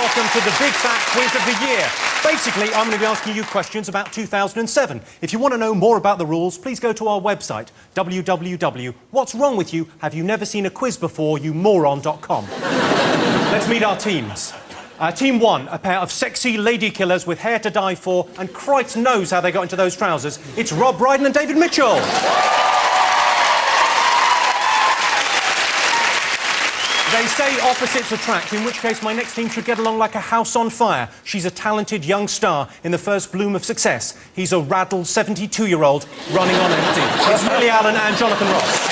welcome to the Big Fat Quiz of the Year. Basically, I'm going to be asking you questions about 2007. If you want to know more about the rules, please go to our website, www.whatswrongwithyou.have-you-never-seen-a-quiz-before-you-moron.com. Let's meet our teams. Team 1, a pair of sexy lady killers with hair to die for, and Christ knows how they got into those trousers. It's Rob Brydon and David Mitchell. They say opposites attract, in which case my next team should get along like a house on fire. She's a talented young star in the first bloom of success. He's a raddled 72-year-old running on empty. It's Lily Allen and Jonathan Ross.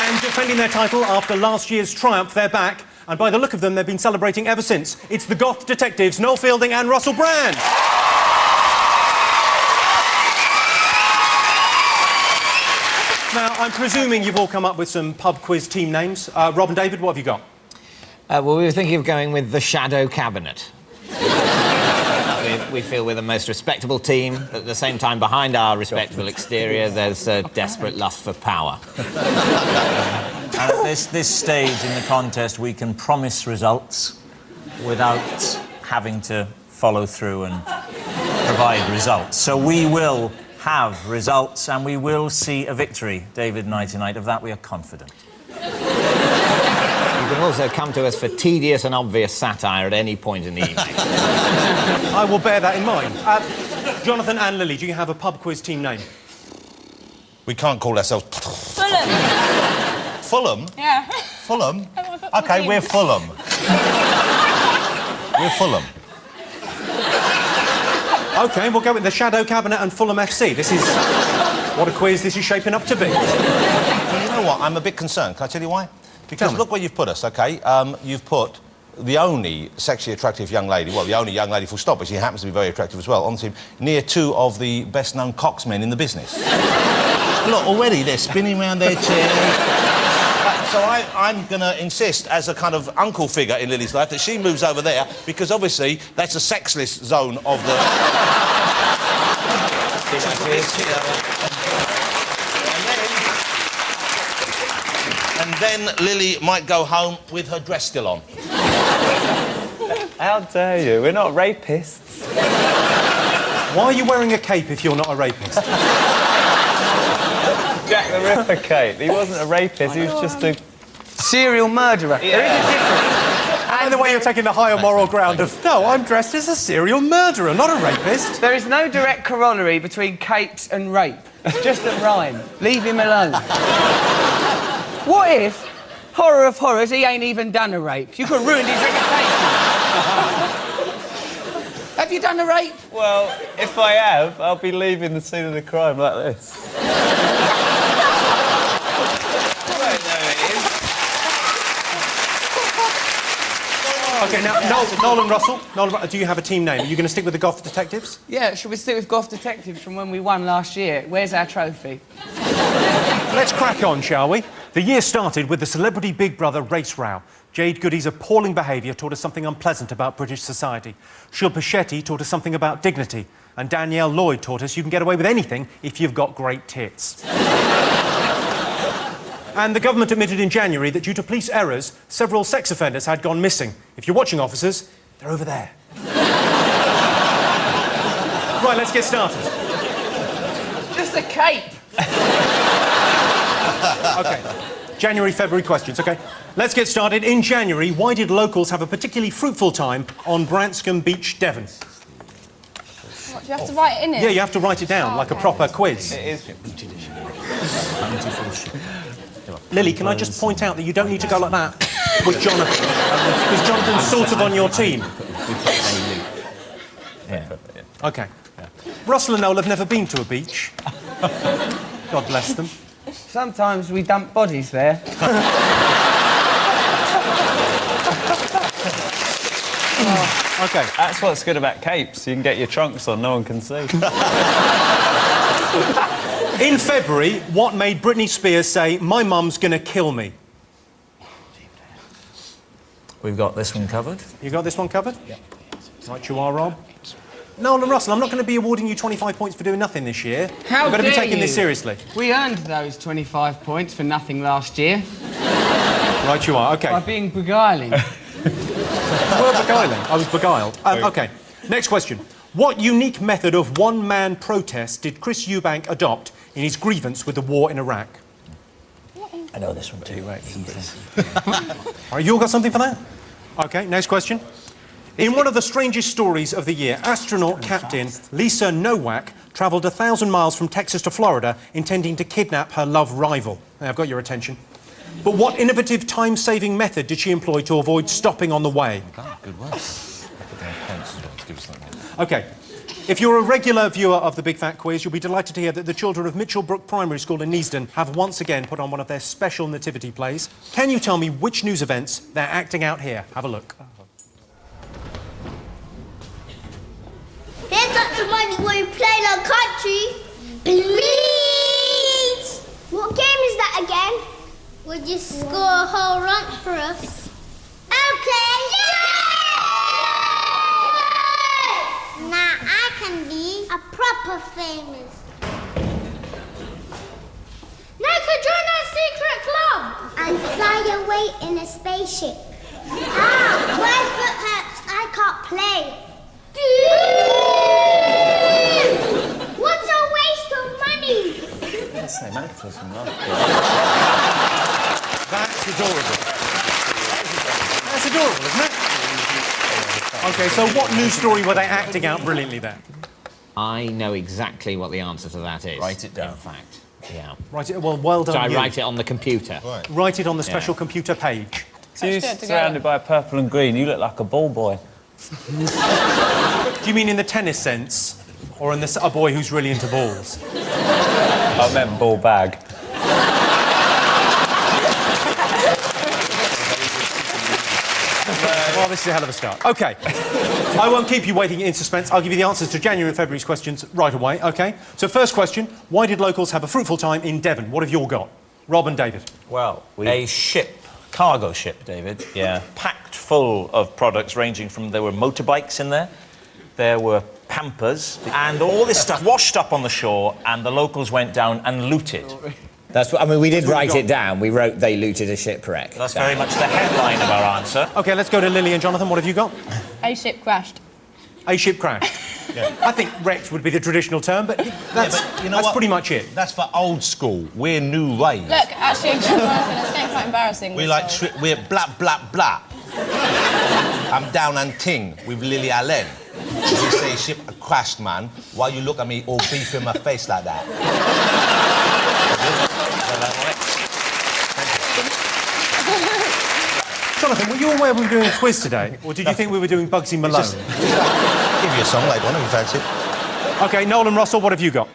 And defending their title after last year's triumph, they're back. And by the look of them, they've been celebrating ever since. It's the Goth Detectives, Noel Fielding and Russell Brand. Now, I'm presuming you've all come up with some pub quiz team names. Rob and David, what have you got? Well, we were thinking of going with the Shadow Cabinet. we feel we're the most respectable team. At the same time, behind our respectable exterior, there's a desperate lust for power. And at this stage in the contest, we can promise results without having to follow through and provide results. So we will have results, and we will see a victory, David, tonight. Of that we are confident. You can also come to us for tedious and obvious satire at any point in the evening. I will bear that in mind. Jonathan and Lily, do you have a pub quiz team name? We can't call ourselves... Fulham. Fulham? Yeah. Fulham? OK, we're Fulham. We're Fulham. OK, we'll go with the Shadow Cabinet and Fulham FC. This is... what a quiz this is shaping up to be. Well, you know what? I'm a bit concerned. Can I tell you why? Because look where you've put us, OK? You've put the only sexually attractive young lady, well, the only young lady full stop, but she happens to be very attractive as well, on the team, near two of the best-known cocksmen in the business. Look, already they're spinning around their chair. So I'm going to insist, as a kind of uncle figure in Lily's life, that she moves over there, because obviously that's a sexless zone of the... and then Lily might go home with her dress still on. How dare you? We're not rapists. Why are you wearing a cape if you're not a rapist? Jack the Ripper cape. He wasn't a rapist, he was just a serial murderer. Yeah. There is a difference. And the way you're taking the higher moral ground of, no, I'm dressed as a serial murderer, not a rapist. There is no direct corollary between capes and rape. It's just a rhyme. Leave him alone. What if, horror of horrors, he ain't even done a rape? You could have ruined his reputation. Have you done a rape? Well, if I have, I'll be leaving the scene of the crime like this. OK, now, Noel and Russell, do you have a team name? Are you going to stick with the Goth Detectives? Yeah, should we stick with Goth Detectives from when we won last year? Where's our trophy? Let's crack on, shall we? The year started with the Celebrity Big Brother race row. Jade Goody's appalling behaviour taught us something unpleasant about British society. Shilpa Shetty taught us something about dignity. And Danielle Lloyd taught us you can get away with anything if you've got great tits. And the government admitted in January that due to police errors, several sex offenders had gone missing. If you're watching, officers, they're over there. Right, let's get started. Just a cape. OK. January, February questions, OK? Let's get started. In January, why did locals have a particularly fruitful time on Branscombe Beach, Devon? What, do you have to write it in it? Yeah, you have to write it down, like a proper quiz. It is. Lily, can I just point out that you don't need to go like that with Jonathan, because Jonathan's sort of on your team. Yeah. OK. Russell and Noel have never been to a beach. God bless them. Sometimes we dump bodies there. OK. That's what's good about capes. You can get your trunks on, no one can see. In February, what made Britney Spears say, "My mum's gonna kill me"? We've got this one covered. You got this one covered? Yeah. Right, you are, Rob. Noel and Russell, I'm not going to be awarding you 25 points for doing nothing this year. How You've got to be dare taking this you? seriously. We earned those 25 points for nothing last year. Right, you are. OK. By being beguiling. You were beguiling. I was beguiled. OK. Next question. What unique method of one-man protest did Chris Eubank adopt in his grievance with the war in Iraq? I know this one too. Right. All right, you all got something for that? OK, next question. In one of the strangest stories of the year, astronaut captain Lisa Nowak travelled 1,000 miles from Texas to Florida intending to kidnap her love rival. Now, I've got your attention. But what innovative time-saving method did she employ to avoid stopping on the way? Good work. OK. If you're a regular viewer of the Big Fat Quiz, you'll be delighted to hear that the children of Mitchellbrook Primary School in Neasden have once again put on one of their special nativity plays. Can you tell me which news events they're acting out here? Have a look. Here's lots of money when we play our country. Please! What game is that again? Would you score a whole lunch for us? Okay! Yay! Now I can be a proper famous. Now could join our secret club and fly away in a spaceship. My foot hurts. I can't play. What's a waste of money? That's adorable. That's adorable, isn't it? OK, so what news story were they acting out brilliantly there? I know exactly what the answer to that is. Write it down. In fact, yeah. Write it. Well, well done. So I you. write it on the computer. Right. Write it on the special computer page. So you're surrounded by purple and green. You look like a ball boy. Do you mean in the tennis sense, or in a boy who's really into balls? I meant ball bag. Well, this is a hell of a start. OK. I won't keep you waiting in suspense. I'll give you the answers to January and February's questions right away, OK? So first question, why did locals have a fruitful time in Devon? What have you all got? Rob and David. Well, a ship, cargo ship, David. Yeah. Packed full of products ranging from... There were motorbikes in there, there were Pampers, and all this stuff washed up on the shore, and the locals went down and looted. That's what, I mean, we did write it down. We wrote they looted a shipwreck. That's very much the headline of our answer. OK, let's go to Lily and Jonathan. What have you got? A ship crashed. A ship crashed. Yeah. I think wrecked would be the traditional term, but that's, that's pretty much it. That's for old school. We're new wave. Look, actually, it's getting quite embarrassing. We're like, we're blah, blah, blah. I'm down and ting with Lily Allen. You say ship crashed, man. Why you look at me all beef in my face like that? Jonathan, were you aware we were doing a quiz today? Or did you think we were doing Bugsy Malone? Give you a song later on if you fancy it. OK, Nolan Russell, what have you got?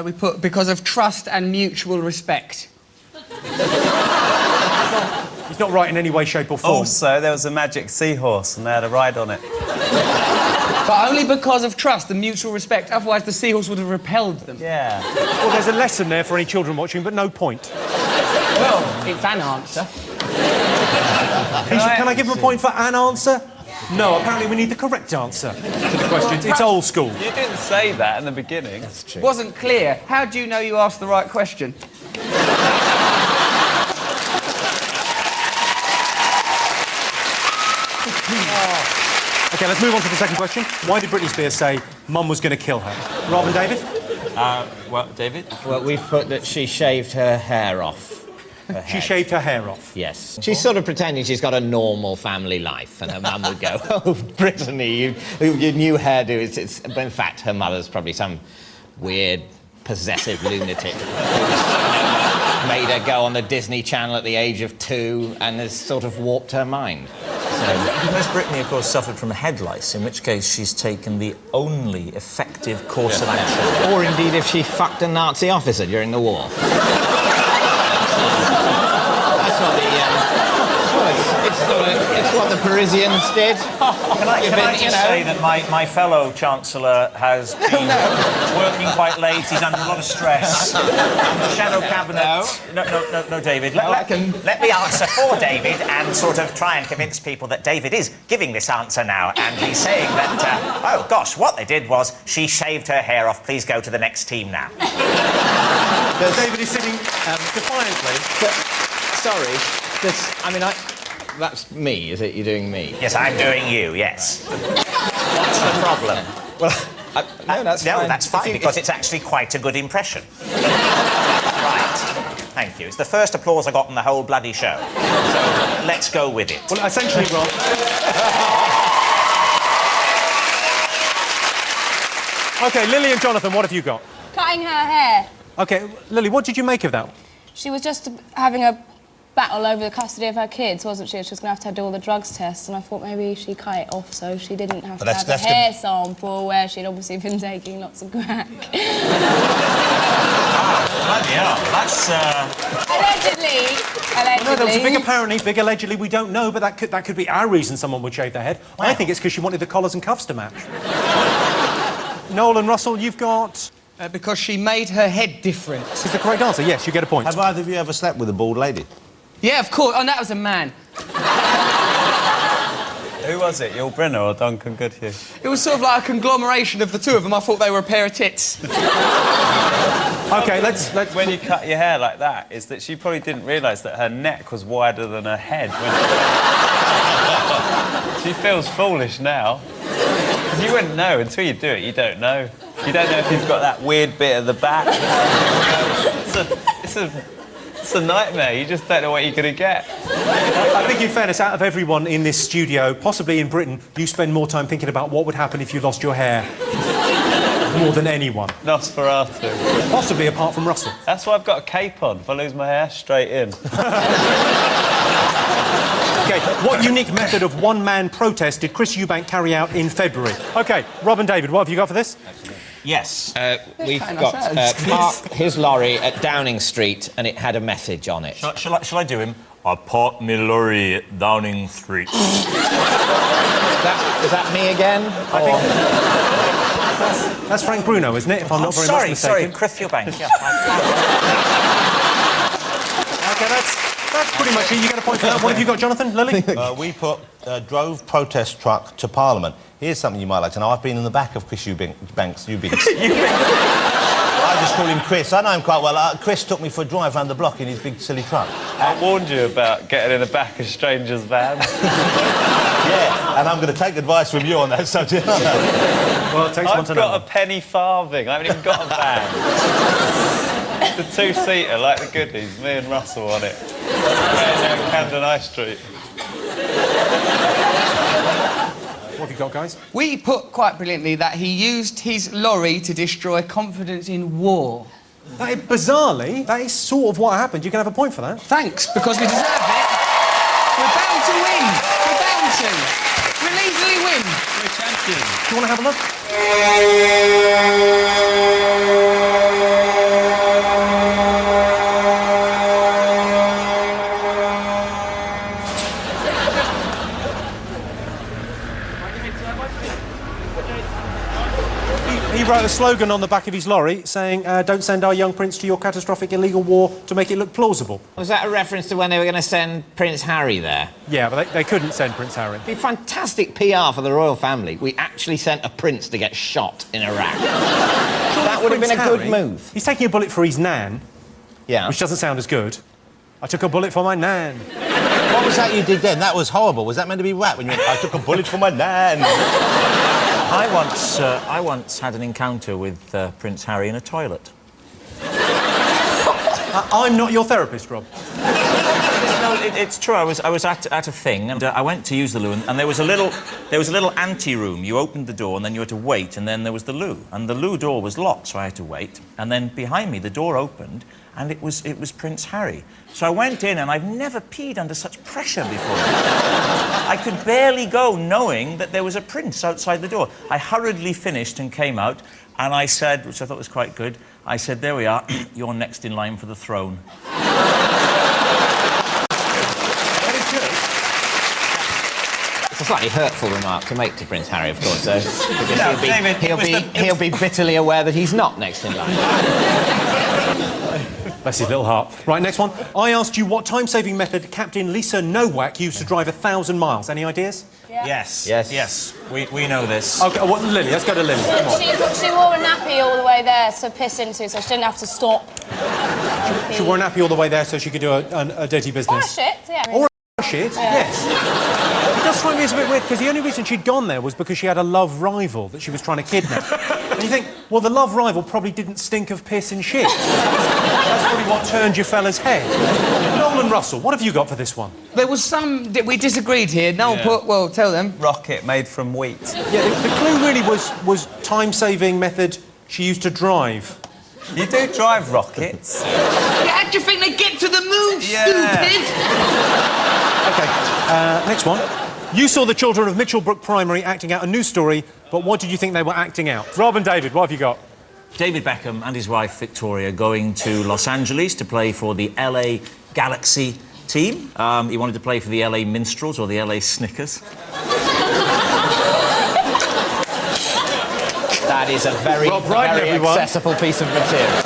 We put because of trust and mutual respect. He's not right in any way, shape or form. Also, there was a magic seahorse and they had a ride on it. But only because of trust and mutual respect, otherwise the seahorse would have repelled them. Yeah. Well, there's a lesson there for any children watching, but no point. Well, it's an answer. Can I give him a point for an answer? No, apparently we need the correct answer to the questions. It's old school. You didn't say that in the beginning. That's true. Wasn't clear. How do you know you asked the right question? OK, let's move on to the second question. Why did Britney Spears say Mum was going to kill her? Rob and David? Well, David? Well, we've put that she shaved her hair off. She shaved her hair off. Yes. She's sort of pretending she's got a normal family life, and her mum would go, "Oh, Brittany, your new hairdo is..." But in fact, her mother's probably some weird, possessive lunatic who's made her go on the Disney Channel at the age of 2 and has sort of warped her mind. Because Brittany, of course, suffered from head lice, in which case she's taken the only effective course of action. Or indeed if she fucked a Nazi officer during the war. It's what the Parisians did. Can I just say that my fellow Chancellor has been working quite late, he's under a lot of stress. The shadow cabinet... No, David. Let me answer for David and sort of try and convince people that David is giving this answer now, and he's saying that, oh gosh, what they did was she shaved her hair off, please go to the next team now. David is sitting defiantly. Sorry. I mean, that's me, is it? You're doing me? Yes, I'm doing you, yes. What's the problem? Well, no, that's no, fine. that's fine, because it's actually quite a good impression. Right. Thank you. It's the first applause I got in the whole bloody show. So, let's go with it. Well, essentially, Rob... OK, Lily and Jonathan, what have you got? Cutting her hair. OK, Lily, what did you make of that? She was just having a battle over the custody of her kids, wasn't she? She was going to have to do all the drugs tests, and I thought maybe she cut it off so she didn't have to have a hair sample where she'd obviously been taking lots of crack. Bloody hell, that's... Allegedly. No, there was a big apparently, big allegedly, we don't know, but that could be our reason someone would shave their head. Wow. I think it's because she wanted the collars and cuffs to match. Noel and Russell, you've got... Because she made her head different. Is the correct answer? Yes, you get a point. Have either of you ever slept with a bald lady? Yeah, of course. Oh, that was a man. Who was it, Yul Brynner or Duncan Goodhue? It was sort of like a conglomeration of the two of them. I thought they were a pair of tits. OK, let's... When you cut your hair like that, is that she probably didn't realise that her neck was wider than her head. She feels foolish now. Because you wouldn't know. Until you do it, you don't know. You don't know if you've got that weird bit at the back. It's a nightmare. You just don't know what you're going to get. I think, in fairness, out of everyone in this studio, possibly in Britain, you spend more time thinking about what would happen if you lost your hair more than anyone. Nosferatu. Possibly apart from Russell. That's why I've got a cape on. If I lose my hair, straight in. OK, what unique method of one-man protest did Chris Eubank carry out in February? OK, Rob and David, what have you got for this? Yes. We've got park his lorry at Downing Street, and it had a message on it. Shall I do him? I parked my lorry at Downing Street. Is that me again? That's Frank Bruno, isn't it? If I'm not very much mistaken. Sorry, Chris Eubank. Yeah. OK, that's pretty much it. You get a point for that. What have you got, Jonathan? Lily? We put drove protest truck to Parliament. Here's something you might like to know. I've been in the back of Chris Eubank's. I just call him Chris. I know him quite well. Chris took me for a drive around the block in his big silly truck. I warned you about getting in the back of strangers' vans. Yeah, and I'm going to take advice from you on that subject. Well, it takes one to I've know. got a penny farthing. I haven't even got a van. The two-seater, like the goodies, me and Russell on it. Right down Camden High Street. What have you got, guys? We put quite brilliantly that he used his lorry to destroy confidence in war. Bizarrely, that is sort of what happened. You can have a point for that. Thanks, because we deserve it. We're bound to win. We're bound to. We'll easily win. We're champions. Do you want to have a look? He wrote a slogan on the back of his lorry saying, don't send our young prince to your catastrophic illegal war to make it look plausible. Was that a reference to when they were going to send Prince Harry there? Yeah, but they couldn't send Prince Harry. It'd be fantastic PR for the royal family. We actually sent a prince to get shot in Iraq. That would have been a good move. He's taking a bullet for his nan, Yeah. which doesn't sound as good. I took a bullet for my nan. What was that you did then? That was horrible. Was that meant to be rap when you went, I took a bullet for my nan? I once had an encounter with Prince Harry in a toilet. I'm not your therapist, Rob. No, it's true. I was at a thing, and I went to use the loo, and there was a little ante-room. You opened the door, and then you had to wait, and then there was the loo, and the loo door was locked, so I had to wait. And then behind me, the door opened, and it was Prince Harry. So I went in, and I've never peed under such pressure before. I could barely go, knowing that there was a prince outside the door. I hurriedly finished and came out, and I said, which I thought was quite good, I said, "There we are. You're next in line for the throne." It's a slightly hurtful remark to make to Prince Harry, of course, though. Because No, David, he'll be bitterly aware that he's not next in line. Bless his little heart. Right, next one. I asked you what time-saving method Captain Lisa Nowak used to drive 1,000 miles. Any ideas? Yeah. Yes. Yes. Yes. We know this. OK, well, Lily, let's go to Lily. Come on. She wore a nappy all the way there to piss into, so she didn't have to stop. She wore a nappy all the way there so she could do a dirty Or a business. shit, yeah. Or a shit, yes. It does strike me as a bit weird, because the only reason she'd gone there was because she had a love rival that she was trying to kidnap. And you think, well, the love rival probably didn't stink of piss and shit. That's probably what turned your fella's head. Nolan Russell, what have you got for this one? There was some... We disagreed here. Noel put... Well, tell them. Rocket made from wheat. Yeah, the clue really was time-saving method she used to drive. You do drive rockets. Yeah, how do you think they get to the moon, stupid? OK, next one. You saw the children of Mitchellbrook Primary acting out a news story, but what did you think they were acting out? Rob and David, what have you got? David Beckham and his wife Victoria going to Los Angeles to play for the LA Galaxy team. He wanted to play for the LA Minstrels or the LA Snickers. That is a very, Rob Brydon, very everyone. accessible piece of material.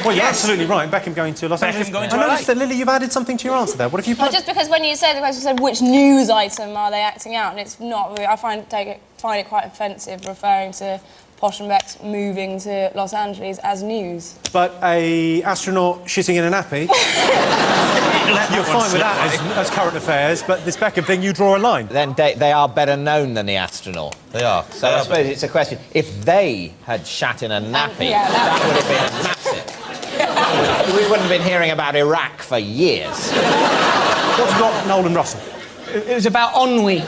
Well, you're absolutely right. Beckham going to Los Angeles. going to I noticed LA. that, Lily, you've added something to your answer there. What have you Well, put? just because when you said the question, you said which news item are they acting out, and it's not really... I find it quite offensive referring to Posh and Beck's moving to Los Angeles as news. But a astronaut shitting in a nappy, you're fine with that as current affairs, but this Beckham thing, you draw a line. Then they are better known than the astronaut. They are. So I suppose it's a question. If they had shat in a nappy, yeah, that would have been massive. We wouldn't have been hearing about Iraq for years. What's got Nolan Russell? It was about ennui.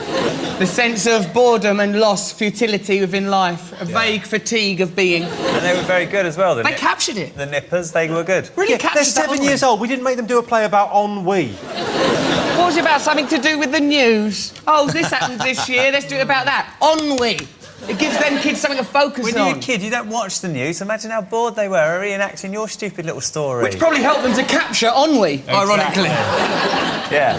The sense of boredom and loss, futility within life. A vague fatigue of being. And they were very good as well. They captured it. The nippers, they were good. Really captured They're that 7 ennui. years old. We didn't make them do a play about ennui. What was it about? Something to do with the news? Oh, this happened this year. Let's do it about that. Ennui. It gives them kids something to focus When on. you're a kid, you don't watch the news. Imagine how bored they were reenacting your stupid little story. Which probably helped them to capture ennui, ironically. Yeah.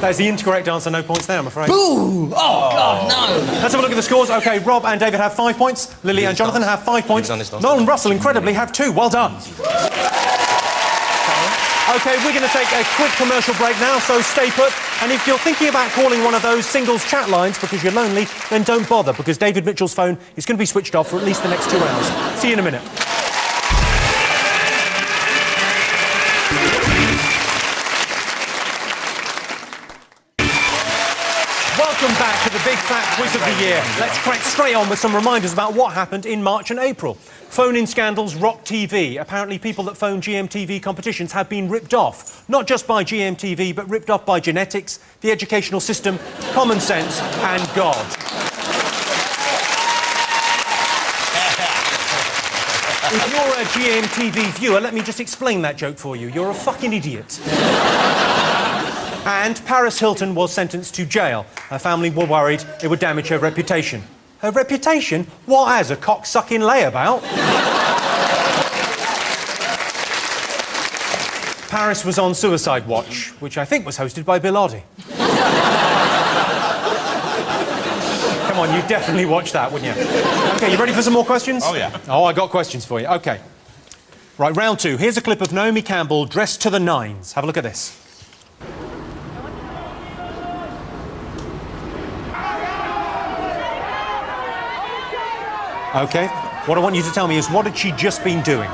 That is the incorrect answer. No points there, I'm afraid. Ooh! Oh, God, no. Let's have a look at the scores. OK, Rob and David have 5 points. Lily and Jonathan have 5 points. Nolan Russell, incredibly, have 2. Well done. OK, we're going to take a quick commercial break now, so stay put. And if you're thinking about calling one of those singles chat lines because you're lonely, then don't bother, because David Mitchell's phone is going to be switched off for at least the next 2 hours. See you in a minute. Welcome back to the Big Fat Quiz of the Year. Let's crack straight on with some reminders about what happened in March and April. Phone-in scandals rock TV. Apparently people that phone GMTV competitions have been ripped off. Not just by GMTV, but ripped off by genetics, the educational system, common sense and God. If you're a GMTV viewer, let me just explain that joke for you. You're a fucking idiot. And Paris Hilton was sentenced to jail. Her family were worried it would damage her reputation. Her reputation? What, as a cock-sucking layabout? Paris was on Suicide Watch, which I think was hosted by Bill Oddie. Come on, you definitely watched that, wouldn't you? OK, you ready for some more questions? Oh, yeah. Oh, I got questions for you. OK. Right, round 2. Here's a clip of Naomi Campbell dressed to the nines. Have a look at this. OK. What I want you to tell me is, what had she just been doing?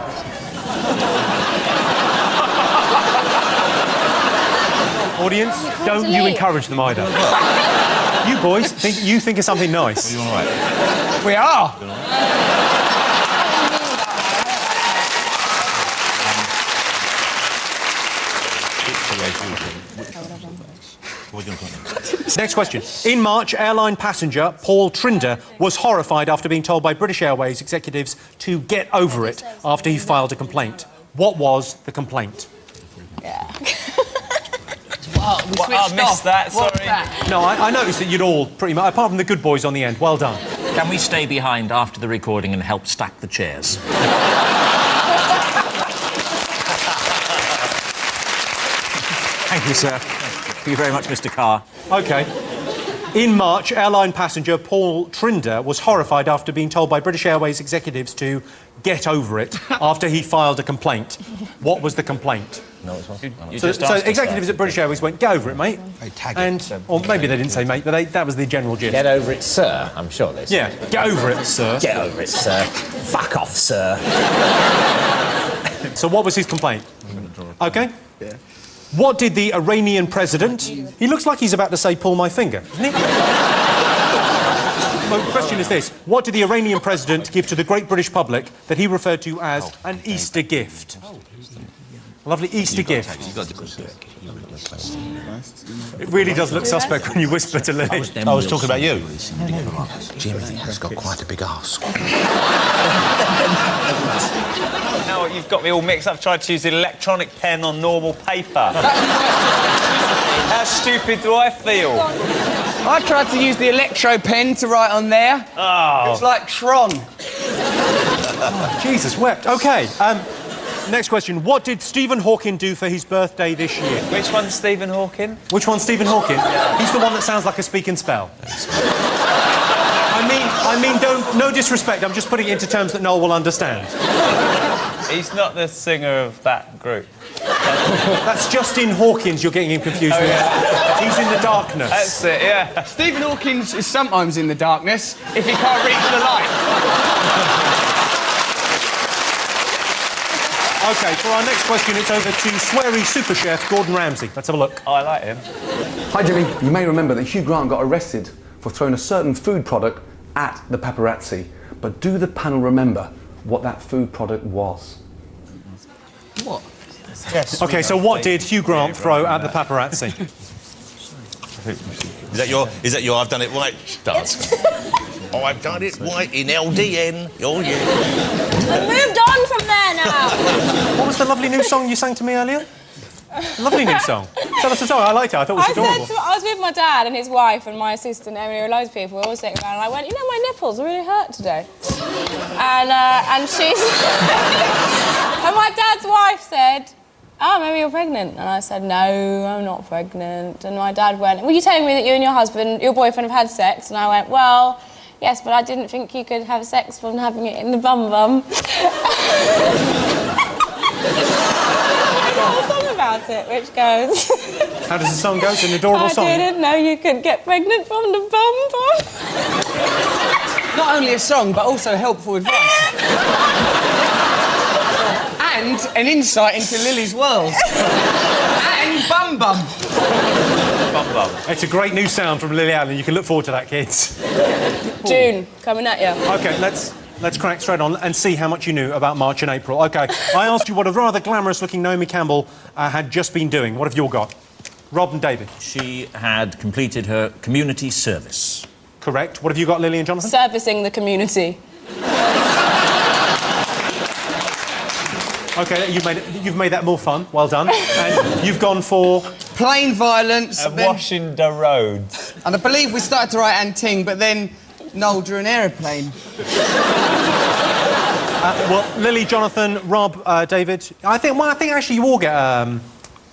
Audience, don't you encourage them either. You boys, think of something nice. Are you all right? We are. Next question. In March, airline passenger Paul Trinder was horrified after being told by British Airways executives to get over it after he filed a complaint. What was the complaint? Yeah. Wow, we switched I missed off. that, What's sorry. that? No, I noticed that you'd all pretty much, apart from the good boys on the end. Well done. Can we stay behind after the recording and help stack the chairs? Thank you, sir. Thank you very much, Mr. Carr. OK. In March, airline passenger Paul Trinder was horrified after being told by British Airways executives to get over it after he filed a complaint. What was the complaint? No, it's not. You So, just so asked us executives that. at British Airways went, get over it, mate. tag And, or maybe they didn't say mate, but that was the general gist. Get over it, sir. I'm sure they said. Yeah, get over it, sir. Get over it, sir. Fuck off, sir. So what was his complaint? OK. Yeah. What did the Iranian president... He looks like he's about to say, pull my finger, doesn't he? The question is this. What did the Iranian president give to the great British public that he referred to as an Easter gift? A lovely Easter gift. It really does look suspect when you whisper to Lily. I was talking about you. Jimmy has got quite a big arse. Now you've got me all mixed up trying to use the electronic pen on normal paper. How stupid do I feel? I tried to use the electro pen to write on there. Oh. It was like Tron. Jesus wept. OK, next question. What did Stephen Hawking do for his birthday this year? Which one's Stephen Hawking? Which one's Stephen Hawking? He's the one that sounds like a speak and spell. I mean, no disrespect, I'm just putting it into terms that Noel will understand. He's not the singer of that group. That's Justin Hawkins you're getting him confused with. Yeah. He's in the darkness. That's it, yeah. Stephen Hawking is sometimes in the darkness if he can't reach the light. OK, for our next question, it's over to sweary super chef Gordon Ramsay. Let's have a look. Oh, I like him. Hi, Jimmy. You may remember that Hugh Grant got arrested for throwing a certain food product at the paparazzi. But do the panel remember what that food product was? What? Yes. OK, so what did Hugh Grant throw at the paparazzi? Is that your I've done it right dance? Oh, I've done it right in LDN. Oh, yeah. We've moved on from there now. What was the lovely new song you sang to me earlier? Lovely new song. Tell us a song. I liked it. I thought it was adorable. I was with my dad and his wife and my assistant, Emily, and loads of people. We were all sitting around, and I went, you know, my nipples really hurt today. And she's... and my dad's wife said, oh, maybe you're pregnant. And I said, no, I'm not pregnant. And my dad went, were you telling me that you and your boyfriend have had sex? And I went, well, yes, but I didn't think you could have sex from having it in the bum-bum. About it, which goes... How does the song go? It's an adorable song. I didn't know you could get pregnant from the bum-bum. Not only a song, but also helpful advice. And an insight into Lily's world. And bum-bum. Bum-bum. It's a great new sound from Lily Allen. You can look forward to that, kids. June, coming at you. OK, let's crack straight on and see how much you knew about March and April. OK, I asked you what a rather glamorous-looking Naomi Campbell had just been doing. What have you all got? Rob and David. She had completed her community service. Correct. What have you got, Lily and Jonathan? Servicing the community. OK, you've made that more fun. Well done. And you've gone for... Plain violence. And washing the roads. And I believe we started to write Anting, but then Noel drew an aeroplane. Well, Lily, Jonathan, Rob, David... I think actually you all get...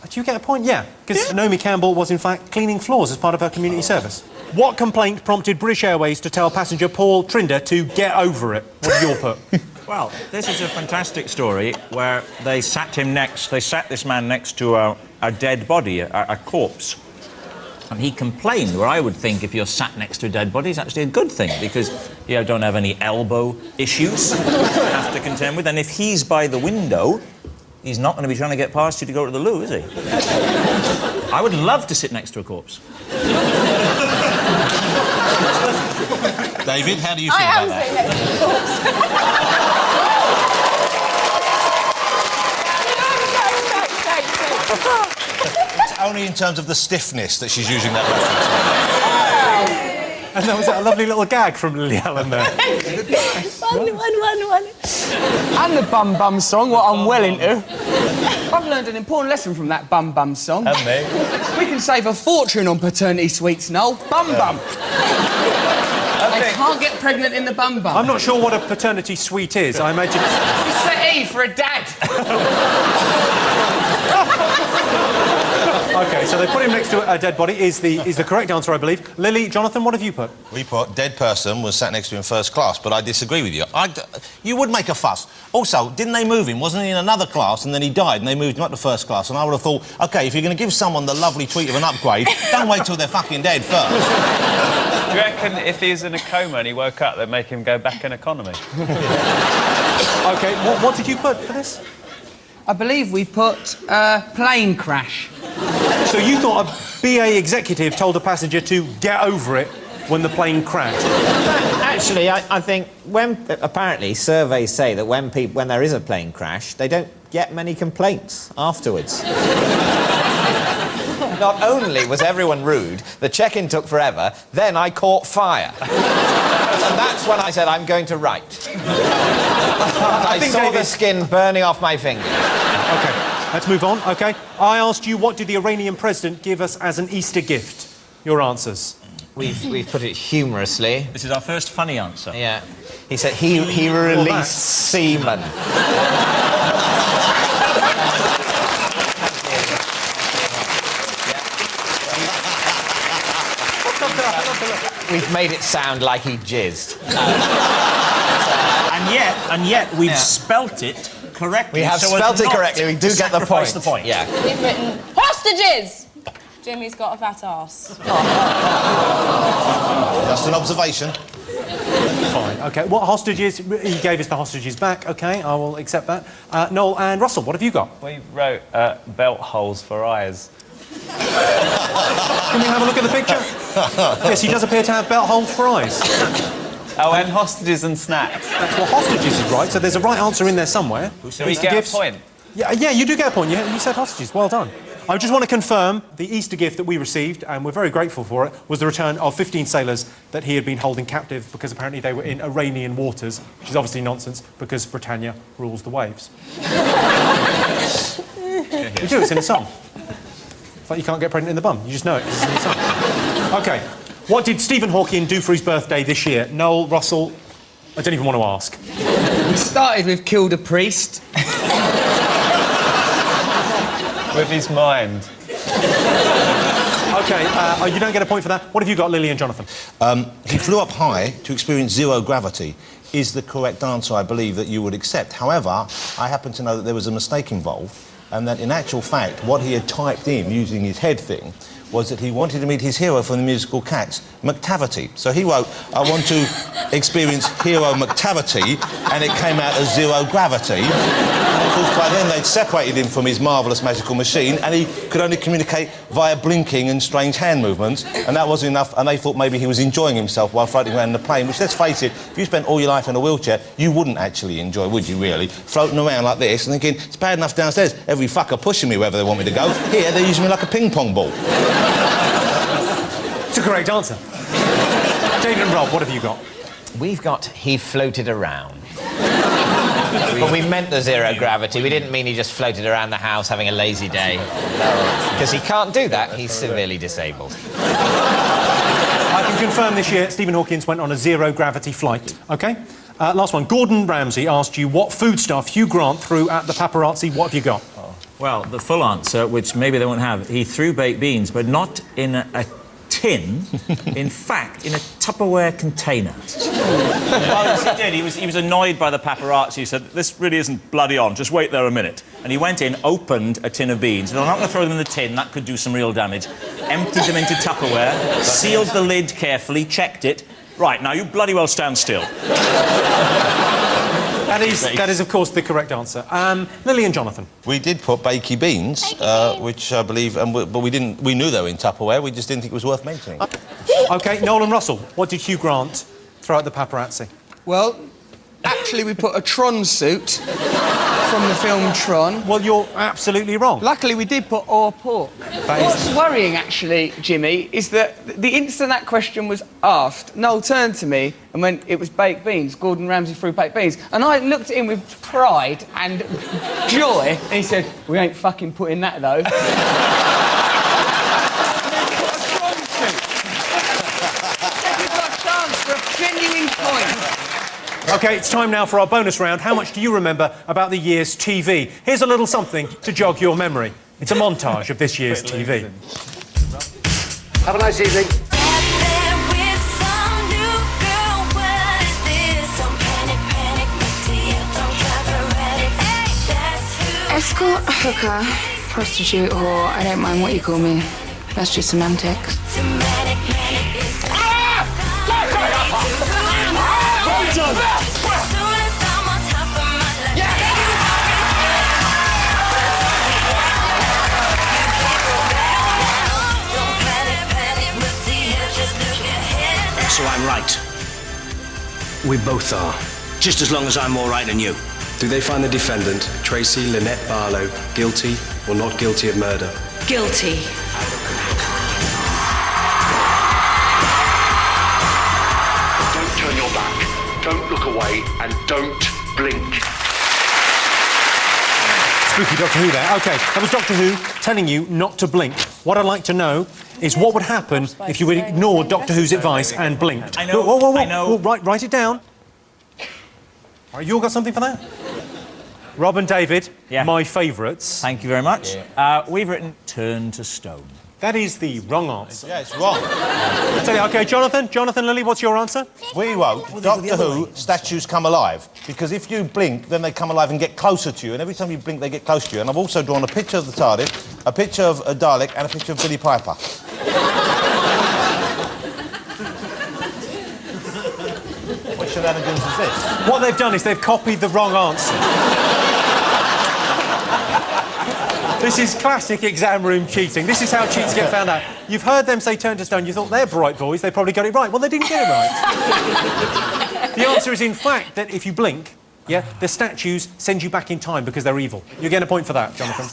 do you get a point? Yeah. Because Naomi Campbell was, in fact, cleaning floors as part of her community service. What complaint prompted British Airways to tell passenger Paul Trinder to get over it? What have you all put? Well, this is a fantastic story where they sat this man next to a dead body, a corpse. And he complained, where I would think if you're sat next to a dead body, it's actually a good thing, because you don't have any elbow issues you have to contend with. And if he's by the window, he's not going to be trying to get past you to go to the loo, is he? I would love to sit next to a corpse. David, how do you feel about that? I am sitting next to the corpse. It's only in terms of the stiffness that she's using that reference. And that was a lovely little gag from Lily Allen there. One. And the bum-bum song, what I'm well into. I've learned an important lesson from that bum-bum song. And me. We can save a fortune on paternity suites, Noel. Bum-bum. They can't get pregnant in the bum-bum. I'm not sure what a paternity suite is. I imagine... It's the E for a dad. OK, so they put him next to a dead body is the correct answer, I believe. Lily, Jonathan, what have you put? We put dead person was sat next to him in first class, but I disagree with you. You would make a fuss. Also, didn't they move him? Wasn't he in another class and then he died and they moved him up to first class? And I would have thought, OK, if you're going to give someone the lovely treat of an upgrade, don't wait till they're fucking dead first. Do you reckon if he was in a coma and he woke up, they'd make him go back in economy? OK, what did you put for this? I believe we put plane crash. So you thought a BA executive told a passenger to get over it when the plane crashed? Actually, I think apparently surveys say that when there is a plane crash, they don't get many complaints afterwards. Not only was everyone rude, the check-in took forever, then I caught fire. And that's when I said, I'm going to write. I saw the skin burning off my finger. OK, let's move on, OK? I asked you, what did the Iranian president give us as an Easter gift? Your answers. We've put it humorously. This is our first funny answer. Yeah. He said he released semen. We've made it sound like he jizzed. And yet we've spelt it correctly. We have spelt it correctly. We do get the point. Yeah. We've written hostages. Jimmy's got a fat ass. Just an observation. Fine, OK. What hostages? He gave us the hostages back, OK, I will accept that. Noel and Russell, what have you got? We wrote belt holes for eyes. Can we have a look at the picture? Yes, he does appear to have belt holes for eyes. Oh, and hostages and snacks. That's what hostages is right, so there's a right answer in there somewhere. Do we get a point? Yeah, you do get a point. You said hostages. Well done. I just want to confirm the Easter gift that we received, and we're very grateful for it, was the return of 15 sailors that he had been holding captive because apparently they were in Iranian waters, which is obviously nonsense because Britannia rules the waves. We do, it's in a song. It's like you can't get pregnant in the bum. You just know it 'cause it's in the song. OK. What did Stephen Hawking do for his birthday this year? Noel, Russell, I don't even want to ask. We started with killed a priest. With his mind. OK, you don't get a point for that. What have you got, Lily and Jonathan? He flew up high to experience zero gravity is the correct answer, I believe, that you would accept. However, I happen to know that there was a mistake involved and that, in actual fact, what he had typed in using his head thing was that he wanted to meet his hero from the musical Cats, McTavity. So he wrote, I want to experience hero McTavity, and it came out as zero gravity. And of course, by then they'd separated him from his marvellous magical machine, and he could only communicate via blinking and strange hand movements, and that wasn't enough, and they thought maybe he was enjoying himself while floating around in the plane, which, let's face it, if you spent all your life in a wheelchair, you wouldn't actually enjoy, would you, really? Floating around like this and thinking, it's bad enough downstairs, every fucker pushing me wherever they want me to go. Here, they're using me like a ping-pong ball. It's a correct answer. David and Rob, what have you got? We've got he floated around. But we meant the zero gravity. We didn't mean he just floated around the house having a lazy day. Because he can't do that. He's severely disabled. I can confirm this year Stephen Hawking went on a zero-gravity flight. OK? Last one. Gordon Ramsay asked you what foodstuff Hugh Grant threw at the paparazzi. What have you got? Well, the full answer, which maybe they won't have, he threw baked beans, but not in a tin, in fact, in a Tupperware container. Well, yes, he did. He was annoyed by the paparazzi. He said, this really isn't bloody on, just wait there a minute. And he went in, opened a tin of beans. And I'm not going to throw them in the tin, that could do some real damage. Emptied them into Tupperware, sealed the lid carefully, checked it. Right, now you bloody well stand still. That is, of course, the correct answer. Lily and Jonathan. We did put bakey beans, which I believe, but we didn't. We knew they were in Tupperware. We just didn't think it was worth mentioning. OK, Noel and Russell, what did Hugh Grant throw at the paparazzi? Well, actually, we put a Tron suit from the film Tron. Well, you're absolutely wrong. Luckily, we did put or pork. What's worrying, actually, Jimmy, is that the instant that question was asked, Noel turned to me and went, it was baked beans. Gordon Ramsay threw baked beans. And I looked at him with pride and joy, and he said, we ain't fucking putting that, though. Genuine point. OK, it's time now for our bonus round. How much do you remember about the year's TV? Here's a little something to jog your memory. It's a montage of this year's TV. Have a nice evening. Escort, hooker, prostitute, whore, I don't mind what you call me. That's just semantics. So I'm right. We both are. Just as long as I'm more right than you. Do they find the defendant, Tracy Lynette Barlow, guilty or not guilty of murder? Guilty. Don't turn your back, don't look away, and don't blink. Spooky Doctor Who there. OK, that was Doctor Who telling you not to blink. What I'd like to know is what would happen if you ignored Doctor Who's advice and blinked. I know, whoa. I know. Write it down. All right, you all got something for that? Rob and David, my favourites. Thank you very much. We've written turn to stone. That is the wrong answer. Yeah, it's wrong. OK, Jonathan Lily, what's your answer? We wrote, Doctor Who, statues come alive. Because if you blink, then they come alive and get closer to you. And every time you blink, they get close to you. And I've also drawn a picture of the TARDIS, a picture of a Dalek, and a picture of Billy Piper. What shenanigans is this? What they've done is they've copied the wrong answer. This is classic exam room cheating. This is how cheats get found out. You've heard them say turn to stone, you thought they're bright boys, they probably got it right. Well, they didn't get it right. The answer is, in fact, that if you blink, the statues send you back in time because they're evil. You're getting a point for that, Jonathan.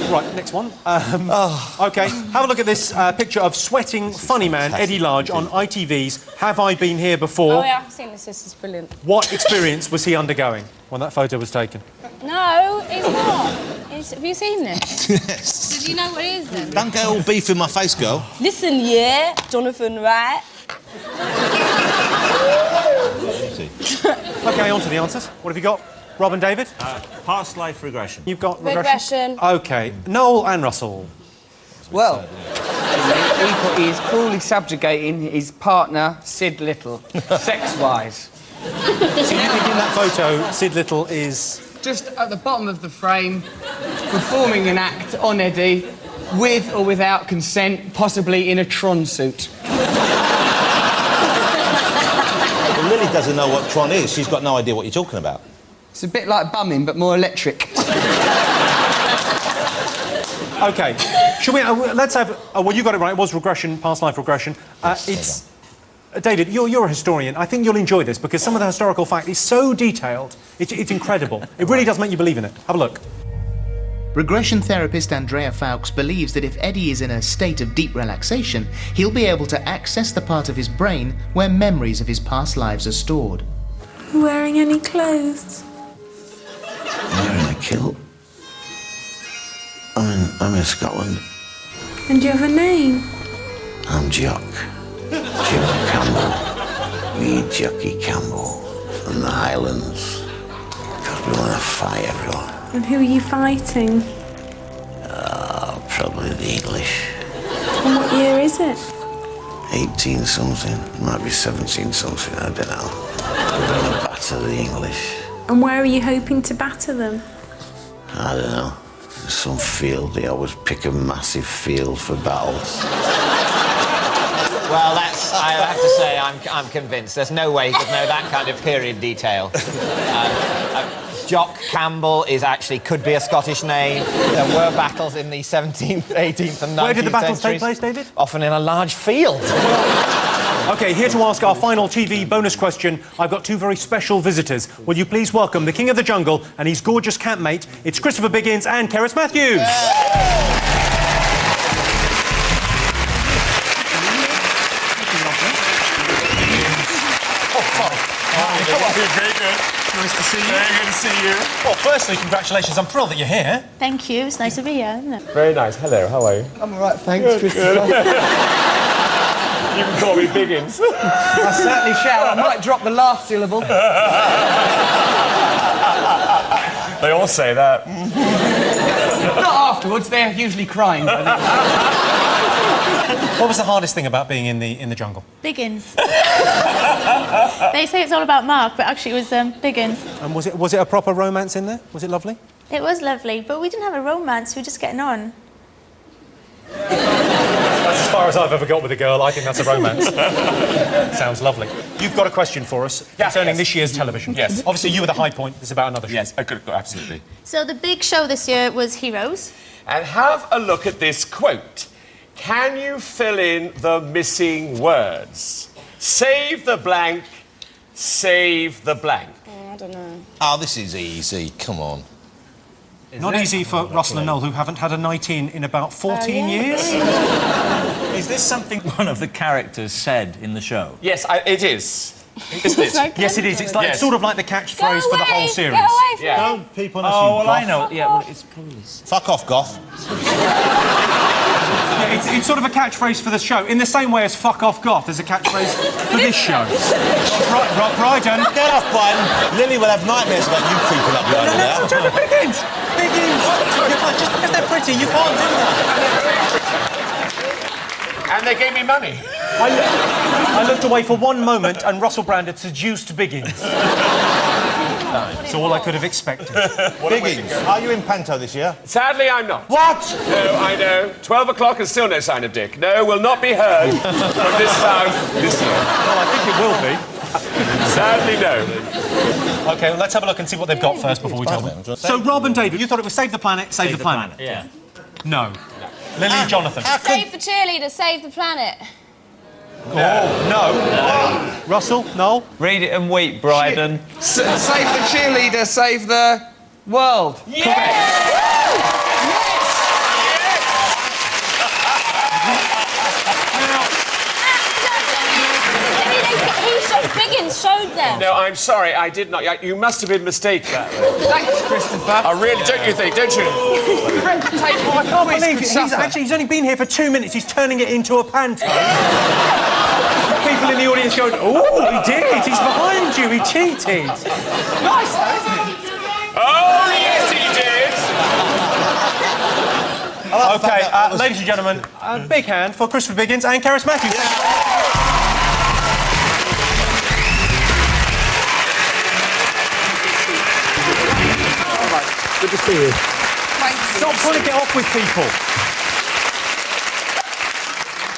Right, next one. OK, have a look at this picture of sweating funny man Eddie Large on ITV's Have I Been Here Before? Oh, yeah, I've seen this. This is brilliant. What experience was he undergoing when that photo was taken? No, it's not. Have you seen this? Yes. Did you know what it is, then? Don't get all beef in my face, girl. Listen, Jonathan, right? OK, on to the answers. What have you got? Rob and David? Past life regression. You've got regression. OK. Noel and Russell. Well, he is cruelly subjugating his partner, Sid Little, sex-wise. So you think in that photo, Sid Little is... Just at the bottom of the frame, performing an act on Eddie, with or without consent, possibly in a Tron suit. Well, Lily doesn't know what Tron is. She's got no idea what you're talking about. It's a bit like bumming, but more electric. OK. Shall we... let's have... well, you got it right. It was regression, past life regression. It's... David, you're a historian. I think you'll enjoy this because some of the historical fact is so detailed. It's incredible. It really does make you believe in it. Have a look. Regression therapist Andrea Fowkes believes that if Eddie is in a state of deep relaxation, he'll be able to access the part of his brain where memories of his past lives are stored. Wearing any clothes? I'm wearing a kilt. I'm in Scotland. And do you have a name? I'm Jock. Jim Campbell. Me, Jockey Campbell. From the Highlands. Because we want to fight everyone. And who are you fighting? Probably the English. And what year is it? 18 something. Might be 17 something, I don't know. We're going to batter the English. And where are you hoping to batter them? I don't know. Some field. They always pick a massive field for battles. Well, I have to say, I'm convinced. There's no way you could know that kind of period detail. Jock Campbell could be a Scottish name. There were battles in the 17th, 18th and 19th Where did the battles centuries. take place, David? Often in a large field. OK, here to ask our final TV bonus question, I've got two very special visitors. Will you please welcome the King of the Jungle and his gorgeous campmate? It's Christopher Biggins and Cerys Matthews. Very good. Nice to see you. Very good to see you. Well, firstly, congratulations. I'm thrilled that you're here. Thank you. It's nice to be here, isn't it? Very nice. Hello, how are you? I'm all right, thanks, Christopher. You can call me Biggins. I certainly shall. I might drop the last syllable. They all say that. Not afterwards, they're usually crying. What was the hardest thing about being in the jungle? Biggins. They say it's all about Mark, but actually it was Biggins. And was it a proper romance in there? Was it lovely? It was lovely, but we didn't have a romance, we were just getting on. That's as far as I've ever got with a girl. I think that's a romance. Sounds lovely. You've got a question for us concerning this year's television. Yes. Obviously, you were the high point. It's about another show. Yes, absolutely. So the big show this year was Heroes. And have a look at this quote. Can you fill in the missing words? Save the blank, save the blank. Oh, I don't know. Oh, this is easy. Come on. Not easy for Russell and Noel, who haven't had a night in about 14 years. Is this something one of the characters said in the show? Yes, it is. Isn't it? Yes, it is. It's like sort of like the catchphrase for the whole series. Get away from Yeah. me. People Oh, well, I know. Yeah, well, it's probably... Fuck off, Goth. Yeah, it's sort of a catchphrase for the show, in the same way as "fuck off, goth" is a catchphrase for this show. Rob Brydon. Get off, Brian. Lily will have nightmares about you creeping up behind her now. No, Biggins! Biggins! Just because they're pretty, you can't do that. And they gave me money. I looked away for one moment and Russell Brand had seduced Biggins. It's all I could have expected. Biggins, are you in Panto this year? Sadly, I'm not. What? No, I know. 12 o'clock and still no sign of Dick. No, will not be heard from this sound this year. Well, I think it will be. Sadly, no. OK, well, let's have a look and see what they've got first before we tell them. So, Rob and David, you thought it was Save the Planet, Save the Planet. Yeah. No. Lily and Jonathan. Save the cheerleader, save the planet. No. Russell, Noel? Read it and weep, Bryden. Save the cheerleader, save the world. Biggins showed them. No, I'm sorry, I did not. You must have been mistaken. Thanks, Christopher. I really don't, you think, don't you? I can't believe it. He's only been here for 2 minutes. He's turning it into a panto. People in the audience going, "Oh, he did. He's behind you. He cheated." Nice, though, isn't it? Oh, yes, he did. OK, ladies and gentlemen, a big hand for Christopher Biggins and Karis Matthews. Good to see you. Stop trying to get off with people.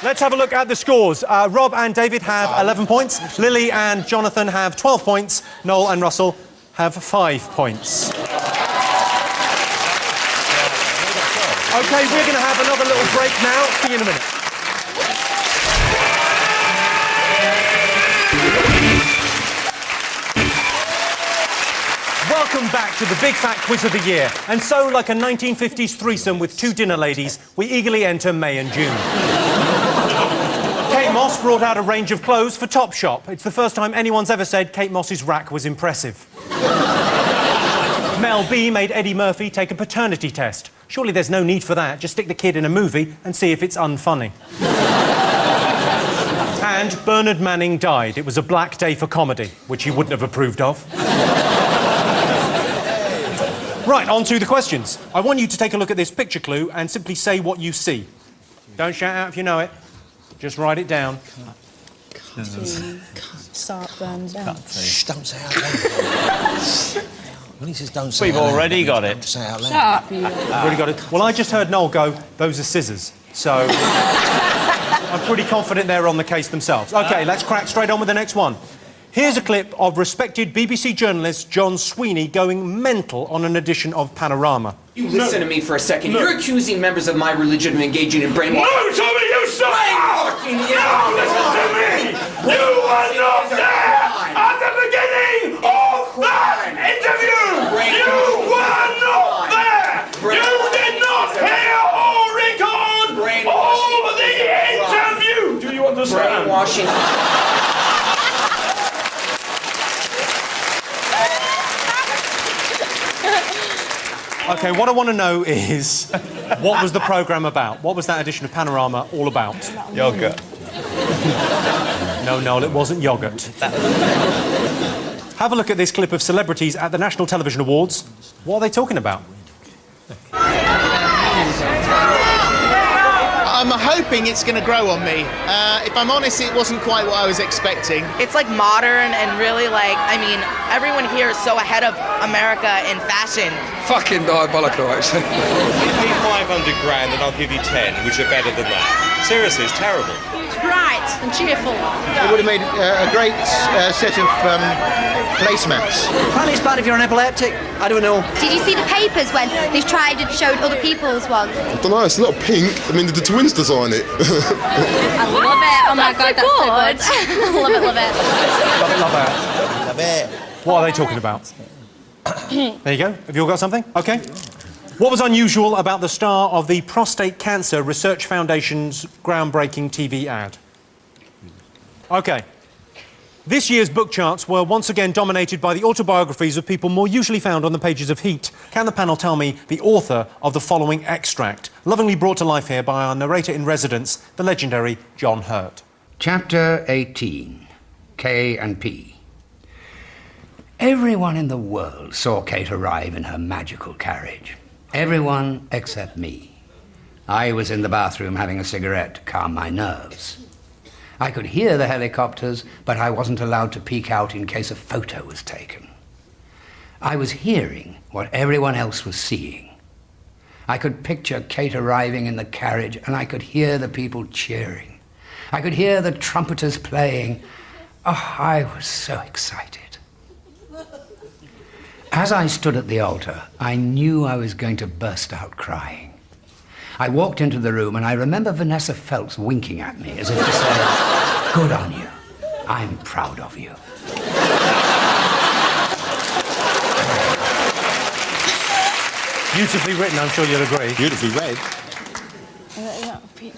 Let's have a look at the scores. Rob and David have 11 points. Lily and Jonathan have 12 points. Noel and Russell have 5 points. OK, we're going to have another little break now. See you in a minute. Welcome back to the Big Fat Quiz of the Year. And so, like a 1950s threesome with 2 dinner ladies, we eagerly enter May and June. Kate Moss brought out a range of clothes for Topshop. It's the first time anyone's ever said Kate Moss's rack was impressive. Mel B made Eddie Murphy take a paternity test. Surely there's no need for that. Just stick the kid in a movie and see if it's unfunny. And Bernard Manning died. It was a black day for comedy, which he wouldn't have approved of. Right, on to the questions. I want you to take a look at this picture clue and simply say what you see. Don't shout out if you know it. Just write it down. Start burns down. Shh, don't say out loud. When he says don't say We've out loud, already got don't it. say out loud. Shut up, you. I've already got it. Well, I just heard Noel go, "Those are scissors." So I'm pretty confident they're on the case themselves. OK, let's crack straight on with the next one. Here's a clip of respected BBC journalist John Sweeney going mental on an edition of Panorama. You listen to me for a second. You're accusing members of my religion of engaging in brainwashing. No, Tommy, you stop! Brainwashing! No, listen to me! You were not there at the beginning of that interview! You were not there! You did not hear or record all the interview! Do you understand? Brainwashing. OK, what I want to know is, what was the programme about? What was that edition of Panorama all about? Yoghurt. No, Noel, it wasn't yoghurt. Have a look at this clip of celebrities at the National Television Awards. What are they talking about? I'm hoping it's going to grow on me. If I'm honest, it wasn't quite what I was expecting. It's like modern and really like, I mean, everyone here is so ahead of America in fashion. Fucking diabolical, actually. Give me 500 grand and I'll give you 10, which are better than that. Seriously, it's terrible. Bright and cheerful. It would have made a great set of placemats. Apparently it's bad if you're an epileptic. I don't know. Did you see the papers when they tried and showed other people's ones? I don't know, it's not pink. I mean, did the twins design it? I love it. Oh my God, that's so good. Love it, love it. Love it, love it. Love it. What are they talking about? There you go. Have you all got something? OK. What was unusual about the star of the Prostate Cancer Research Foundation's groundbreaking TV ad? OK. This year's book charts were once again dominated by the autobiographies of people more usually found on the pages of Heat. Can the panel tell me the author of the following extract, lovingly brought to life here by our narrator-in-residence, the legendary John Hurt? Chapter 18, K and P. Everyone in the world saw Kate arrive in her magical carriage. Everyone except me. I was in the bathroom having a cigarette to calm my nerves. I could hear the helicopters, but I wasn't allowed to peek out in case a photo was taken. I was hearing what everyone else was seeing. I could picture Kate arriving in the carriage, and I could hear the people cheering. I could hear the trumpeters playing. Oh, I was so excited. As I stood at the altar, I knew I was going to burst out crying. I walked into the room and I remember Vanessa Phelps winking at me as if to say, good on you. I'm proud of you. Beautifully written, I'm sure you'll agree. Beautifully read.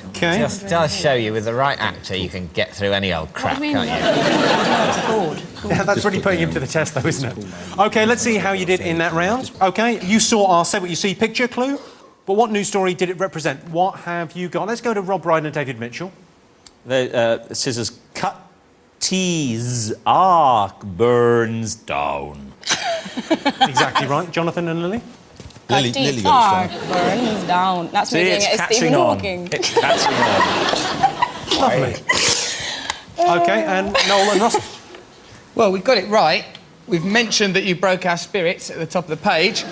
Okay. Just does show you, with the right actor, you can get through any old crap, can't you? Yeah, that's really putting him to the test, though, isn't it? OK, let's see how you did in that round. OK, you saw our Say What You See picture clue, but what news story did it represent? What have you got? Let's go to Rob Brydon and David Mitchell. The scissors cut, tease, arc, burns down. Exactly right. Jonathan and Lily? Lily got it strong. Burns down. That's me doing it as Stephen Hawking. It's catching on. Lovely. OK, and Noel and Russell. Well, we've got it right. We've mentioned that you broke our spirits at the top of the page.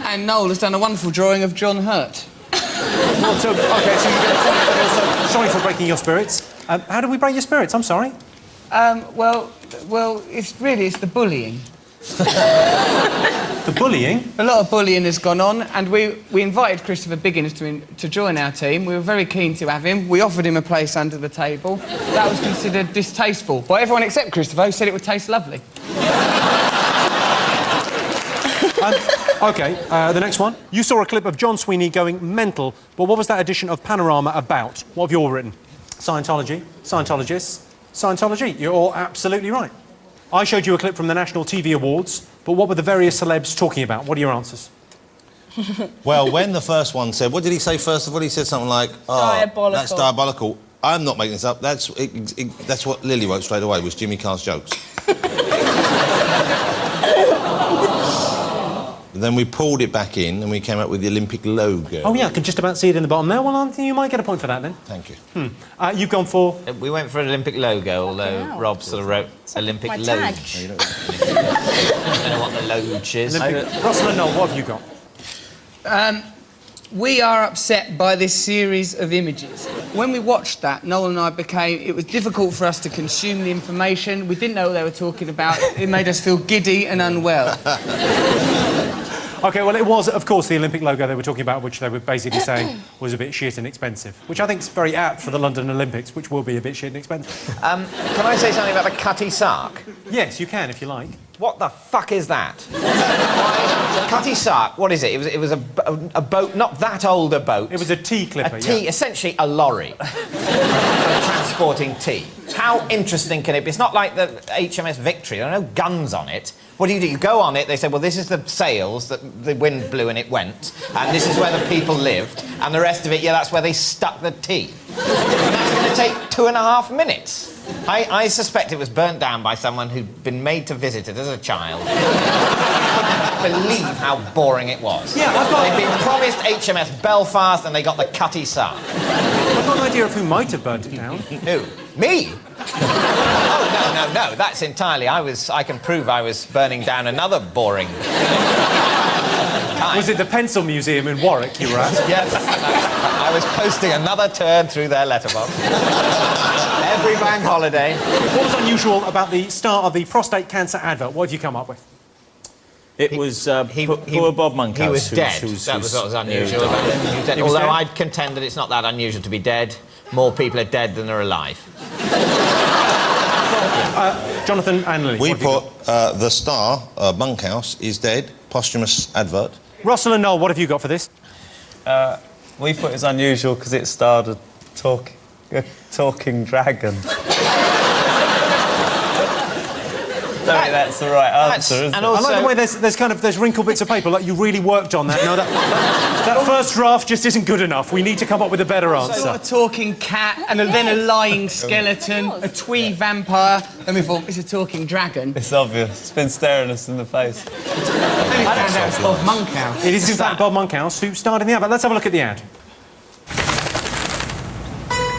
And Noel has done a wonderful drawing of John Hurt. Well, so, OK, so you get a point, but also sorry for breaking your spirits. How did we break your spirits? I'm sorry. Well, it's the bullying. The bullying? A lot of bullying has gone on, and we invited Christopher Biggins to join our team. We were very keen to have him. We offered him a place under the table. That was considered distasteful by everyone except Christopher, who said it would taste lovely. OK, the next one. You saw a clip of John Sweeney going mental, but what was that edition of Panorama about? What have you all written? Scientology, Scientologists, Scientology. You're all absolutely right. I showed you a clip from the National TV Awards, but what were the various celebs talking about? What are your answers? Well, when the first one said... What did he say first of all? He said something like... Oh, diabolical. That's diabolical. I'm not making this up. That's what Lily wrote straight away, was Jimmy Carr's jokes. Then we pulled it back in and we came up with the Olympic logo. Oh, yeah, I can just about see it in the bottom there. Well, you might get a point for that, then. Thank you. You've gone for... We went for an Olympic logo, although Rob sort of wrote Olympic My Loge. tag. I don't know what the Loge is. Russell and Noel, what have you got? We are upset by this series of images. When we watched that, Noel and I it was difficult for us to consume the information. We didn't know what they were talking about. It made us feel giddy and unwell. OK, well, it was, of course, the Olympic logo they were talking about, which they were basically saying was a bit shit and expensive, which I think is very apt for the London Olympics, which will be a bit shit and expensive. Can I say something about the Cutty Sark? Yes, you can, if you like. What the fuck is that? Cutty Sark, what is it? It was a boat, not that old a boat. It was a tea clipper, essentially a lorry for transporting tea. How interesting can it be? It's not like the HMS Victory, there are no guns on it. What do? You go on it, they say, well, this is the sails that the wind blew and it went, and this is where the people lived, and the rest of it, yeah, that's where they stuck the tea. And that's going to take 2.5 minutes. I suspect it was burnt down by someone who'd been made to visit it as a child. I couldn't believe how boring it was. Yeah, They'd been promised HMS Belfast and they got the Cutty Sark. idea of who might have burnt it down? Who? Me? Oh, no. That's entirely... I can prove I was burning down another boring... Was it the Pencil Museum in Warwick you were at? Yes. I was posting another turd through their letterbox. Every bank holiday. What was unusual about the start of the prostate cancer advert? What have you come up with? It was poor Bob Monkhouse. He was dead. That was what was unusual about him. He was dead. Although I'd contend that it's not that unusual to be dead. More people are dead than are alive. Jonathan and Lily. We put the star, Monkhouse, is dead. Posthumous advert. Russell and Noel, what have you got for this? We thought it was unusual because it starred a talking dragon. I don't think that's the right answer, is it? And also, I like the way there's wrinkled bits of paper, like you really worked on that. No, that first draft just isn't good enough. We need to come up with a better answer. A talking cat, and then a lying skeleton, a twee vampire, and we thought, it's a talking dragon. It's obvious. It's been staring us in the face. I found out it's Bob Monkhouse. It is in fact Bob Monkhouse who starred in the advert. Let's have a look at the ad.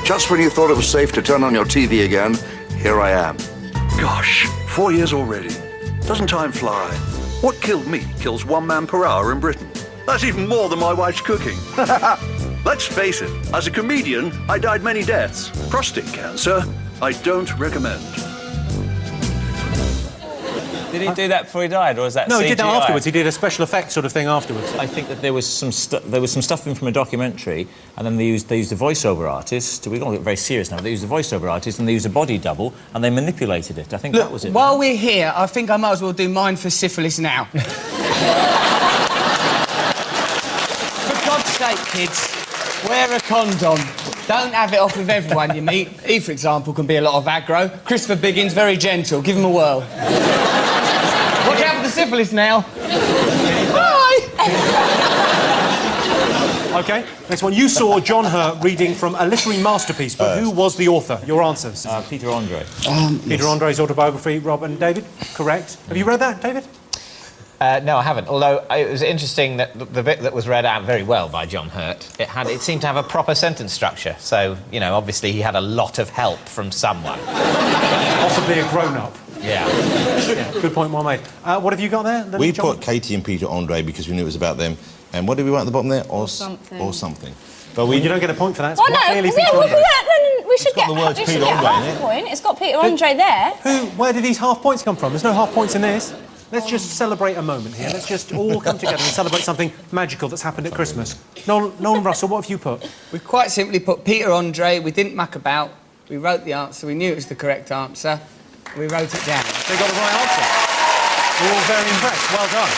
Just when you thought it was safe to turn on your TV again, here I am. Gosh, 4 years already. Doesn't time fly? What killed me kills 1 man per hour in Britain. That's even more than my wife's cooking. Let's face it, as a comedian, I died many deaths. Prostate cancer, I don't recommend. Did he do that before he died, or was that No, CGI? he did that afterwards. He did a special effects sort of thing afterwards. I think that there was some stuff in from a documentary, and then they used a voiceover artist. We don't get very serious now. They used a voiceover artist, and they used a body double, and they manipulated it. I think that was it. While we're here, I think I might as well do mine for syphilis now. For God's sake, kids, wear a condom. Don't have it off with everyone you meet. He, for example, can be a lot of aggro. Christopher Biggins, very gentle. Give him a whirl. Watch out for the syphilis now. Bye! OK, next one. You saw John Hurt reading from a literary masterpiece, but who was the author? Your answers. Peter Andre. Peter Andre's autobiography, Rob and David? Correct. Have you read that, David? No, I haven't. Although it was interesting that the bit that was read out very well by John Hurt, it seemed to have a proper sentence structure. So, you know, obviously he had a lot of help from someone. Possibly a grown-up. Yeah. Good point, well made. What have you got there? We put Katie and Peter Andre because we knew it was about them. And what did we write at the bottom there? Or something. But you don't get a point for that. Oh, no, we should get the words Peter Andre half in it. point. It's got Peter Andre there. Where do these half points come from? There's no half points in this. Let's just celebrate a moment here. Let's just all come together and celebrate something magical that's happened at Christmas. Nolan Russell, what have you put? We quite simply put Peter Andre. We didn't muck about. We wrote the answer. We knew it was the correct answer. We wrote it down. They got the right answer. We're all very impressed. Well done.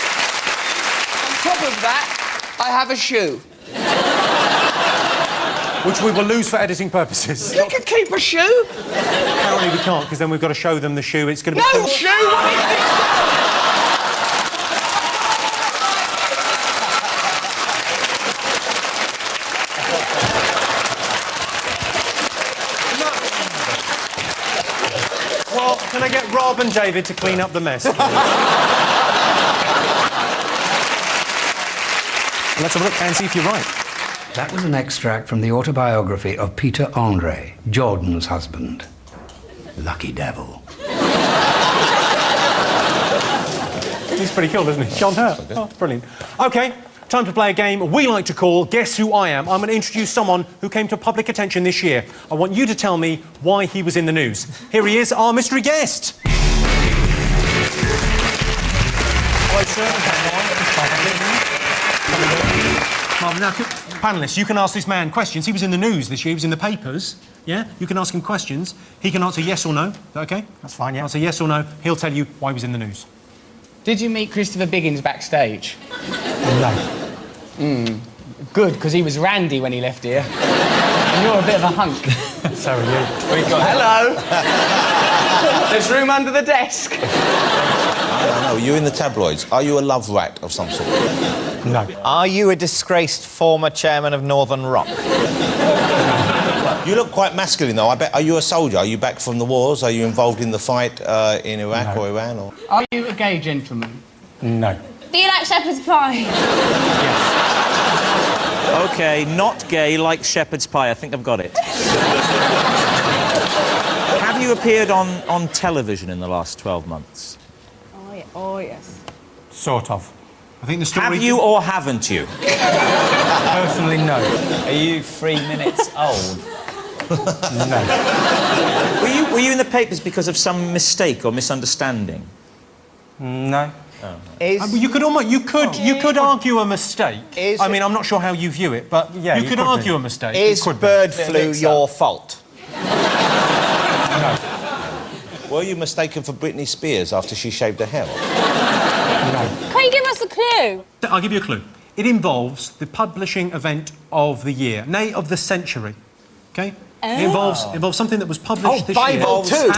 On top of that, I have a shoe. Which we will lose for editing purposes. You can keep a shoe. Apparently we can't, because then we've got to show them the shoe. It's going to be... No shoe! What is this? Well, can I get Rob and David to clean up the mess? Let's have a look and see if you're right. That was an extract from the autobiography of Peter Andre, Jordan's husband. Lucky devil. He's pretty cool, isn't he? John Hurt. Oh, brilliant. OK, time to play a game we like to call Guess Who I Am. I'm going to introduce someone who came to public attention this year. I want you to tell me why he was in the news. Here he is, our mystery guest. Hello, sir. Panellists, you can ask this man questions. He was in the news this year. He was in the papers. Yeah? You can ask him questions. He can answer yes or no. Is that OK? That's fine, yeah. Answer yes or no. He'll tell you why he was in the news. Did you meet Christopher Biggins backstage? No. Good, because he was randy when he left here. And you're a bit of a hunk. So are you. Hello. There's room under the desk. I don't know. You're in the tabloids. Are you a love rat of some sort? No. Are you a disgraced former chairman of Northern Rock? You look quite masculine, though. I bet. Are you a soldier? Are you back from the wars? Are you involved in the fight in Iraq or Iran? Or... Are you a gay gentleman? No. Do you like shepherd's pie? Yes. OK, not gay like shepherd's pie. I think I've got it. Have you appeared on television in the last 12 months? Oh, yeah. Oh, yes. Sort of. I think the story... Have you or haven't you? Personally, no. Are you 3 minutes old? No. Were you in the papers because of some mistake or misunderstanding? No. You could argue a mistake. I mean, I'm not sure how you view it, but you could argue a mistake. Is bird flu your fault? No. Were you mistaken for Britney Spears after she shaved her hair off? No. Can you give us a clue? I'll give you a clue. It involves the publishing event of the year, nay, of the century. OK? It involves something that was published this year. Bible too.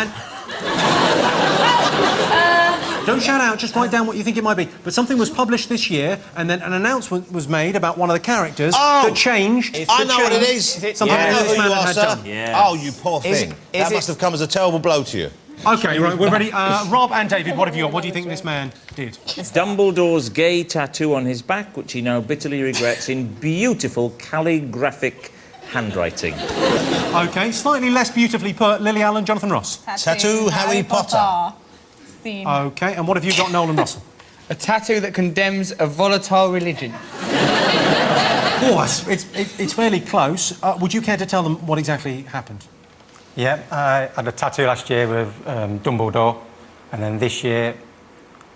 Don't shout out, just write down what you think it might be. But something was published this year, and then an announcement was made about one of the characters that changed... I know what it is. Something that this man had done. Oh, you poor thing. That must have come as a terrible blow to you. OK, right, we're ready. Rob and David, what have you got? What do you think this man did? Dumbledore's gay tattoo on his back, which he now bitterly regrets, in beautiful calligraphic handwriting. OK, slightly less beautifully put, Lily Allen, Jonathan Ross. Tattoo Harry Potter. Scene. OK, and what have you got, Nolan Russell? A tattoo that condemns a volatile religion. Oh, it's fairly close. Would you care to tell them what exactly happened? Yeah, I had a tattoo last year with Dumbledore, and then this year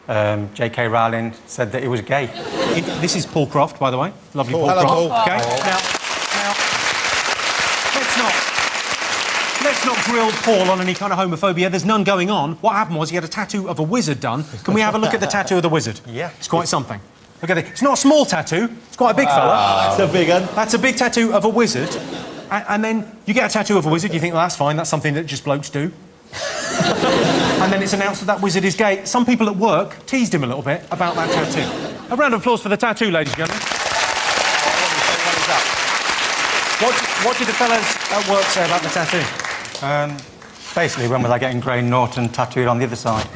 J.K. Rowling said that he was gay. This is Paul Croft, by the way. Lovely Paul Hello, Croft. Paul. OK, now, let's not grill Paul on any kind of homophobia. There's none going on. What happened was he had a tattoo of a wizard done. Can we have a look at the tattoo of the wizard? Yeah. It's quite something. Look at it. It's not a small tattoo. It's quite a big fella. That's a big one. That's a big tattoo of a wizard. And then you get a tattoo of a wizard, you think, well, that's fine, that's something that just blokes do. And then it's announced that wizard is gay. Some people at work teased him a little bit about that tattoo. A round of applause for the tattoo, ladies and gentlemen. What did the fellas at work say about the tattoo? Basically, when was I getting Graham Norton tattooed on the other side?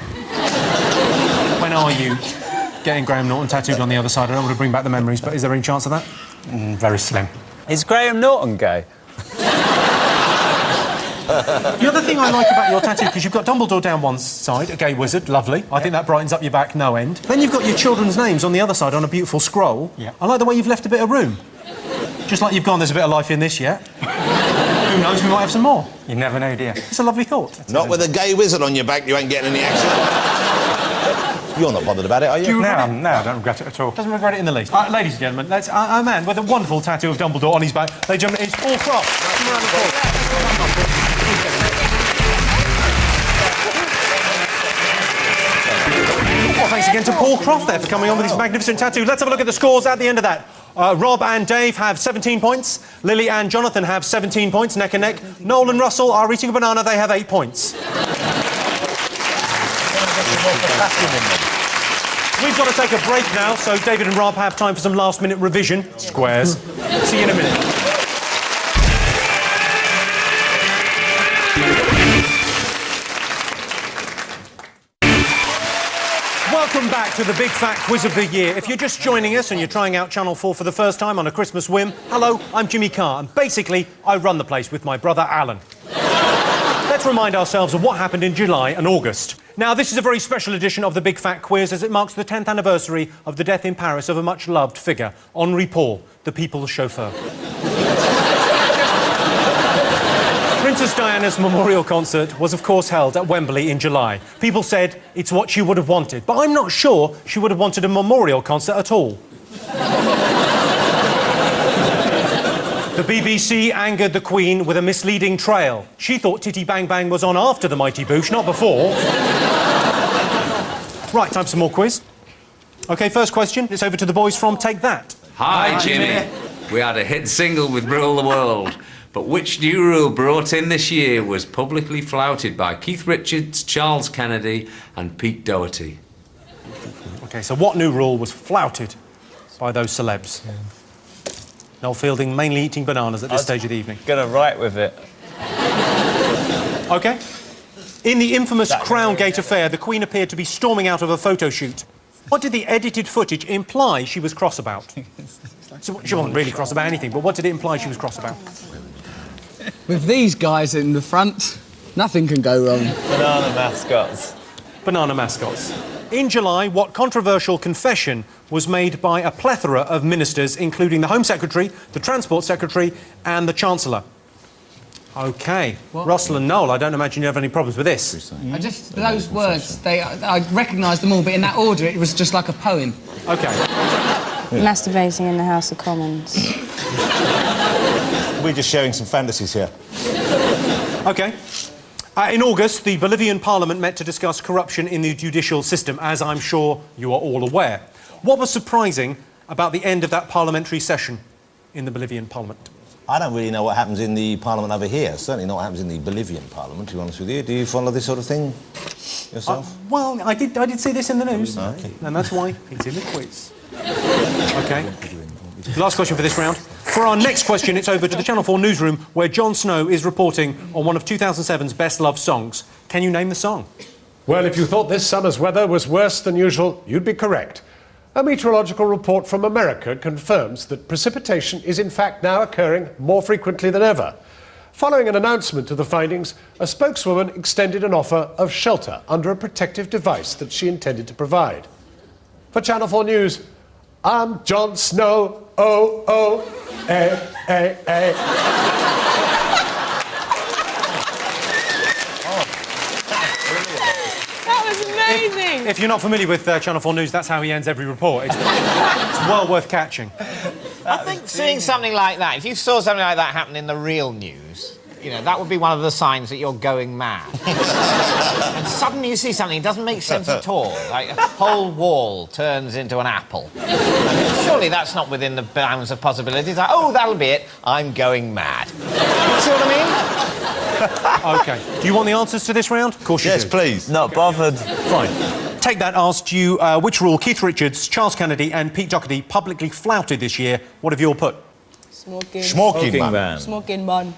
When are you getting Graham Norton tattooed on the other side? I don't want to bring back the memories, but is there any chance of that? Very slim. Is Graham Norton gay? The other thing I like about your tattoo, because you've got Dumbledore down one side, a gay wizard, lovely. I think that brightens up your back no end. Then you've got your children's names on the other side on a beautiful scroll. Yeah. I like the way you've left a bit of room. Just like you've gone, there's a bit of life in this yet. Who knows, we might have some more. You never know, dear. It's a lovely thought. Not with a gay wizard on your back, you ain't getting any action. You're not bothered about it, are you? No, I don't regret it at all. Doesn't regret it in the least. Ladies and gentlemen, let's a man with a wonderful tattoo of Dumbledore on his back. Ladies and gentlemen, it's Paul Croft. Well, thanks again to Paul Croft there for coming on with his magnificent tattoo. Let's have a look at the scores at the end of that. Rob and Dave have 17 points. Lily and Jonathan have 17 points, neck and neck. Noel and Russell are eating a banana. They have 8 points. We've got to take a break now, so David and Rob have time for some last-minute revision. Squares. See you in a minute. Welcome back to the Big Fat Quiz of the Year. If you're just joining us and you're trying out Channel 4 for the first time on a Christmas whim, hello, I'm Jimmy Carr, and basically, I run the place with my brother Alan. Let's remind ourselves of what happened in July and August. Now, this is a very special edition of the Big Fat Quiz as it marks the 10th anniversary of the death in Paris of a much-loved figure, Henri Paul, the people's chauffeur. Princess Diana's memorial concert was, of course, held at Wembley in July. People said it's what she would have wanted, but I'm not sure she would have wanted a memorial concert at all. The BBC angered the Queen with a misleading trail. She thought Titty Bang Bang was on after the Mighty Boosh, not before. Right, time for some more quiz. OK, first question. It's over to the boys from Take That. Hi, Jimmy. We had a hit single with Rule the World, but which new rule brought in this year was publicly flouted by Keith Richards, Charles Kennedy and Pete Doherty? OK, so what new rule was flouted by those celebs? Yeah. Noel Fielding mainly eating bananas at this stage of the evening. Gonna write with it. OK. In the infamous Crown Gate affair, the Queen appeared to be storming out of a photo shoot. What did the edited footage imply she was cross about? So she wasn't really cross about anything, but what did it imply she was cross about? With these guys in the front, nothing can go wrong. Banana mascots. Banana mascots. In July, what controversial confession was made by a plethora of ministers, including the Home Secretary, the Transport Secretary and the Chancellor? OK. Russell and Noel, I don't imagine you have any problems with this. Those words, I recognise them all, but in that order, it was just like a poem. OK. Masturbating in the House of Commons. We're just sharing some fantasies here. OK. In August, the Bolivian Parliament met to discuss corruption in the judicial system, as I'm sure you are all aware. What was surprising about the end of that parliamentary session in the Bolivian Parliament? I don't really know what happens in the Parliament over here. Certainly not what happens in the Bolivian Parliament, to be honest with you. Do you follow this sort of thing yourself? Well, I did see this in the news, and that's why it's in the quiz. OK. Last question for this round. For our next question, it's over to the Channel 4 newsroom, where Jon Snow is reporting on one of 2007's best-loved songs. Can you name the song? Well, if you thought this summer's weather was worse than usual, you'd be correct. A meteorological report from America confirms that precipitation is in fact now occurring more frequently than ever. Following an announcement of the findings, a spokeswoman extended an offer of shelter under a protective device that she intended to provide. For Channel 4 News, I'm Jon Snow. Oh, oh, eh. That was amazing! If you're not familiar with Channel 4 News, that's how he ends every report. It's well worth catching. I think seeing something like that, if you saw something like that happen in the real news, you know, that would be one of the signs that you're going mad. And suddenly you see something, it doesn't make sense at all. Like a whole wall turns into an apple. Surely that's not within the bounds of possibilities. Like, oh, that'll be it. I'm going mad. See what I mean? OK. Do you want the answers to this round? Of course you do. Yes, please. Not bothered. Fine. Take That asked you which rule Keith Richards, Charles Kennedy and Pete Doherty publicly flouted this year. What have you all put? Smoking ban. Smoking ban.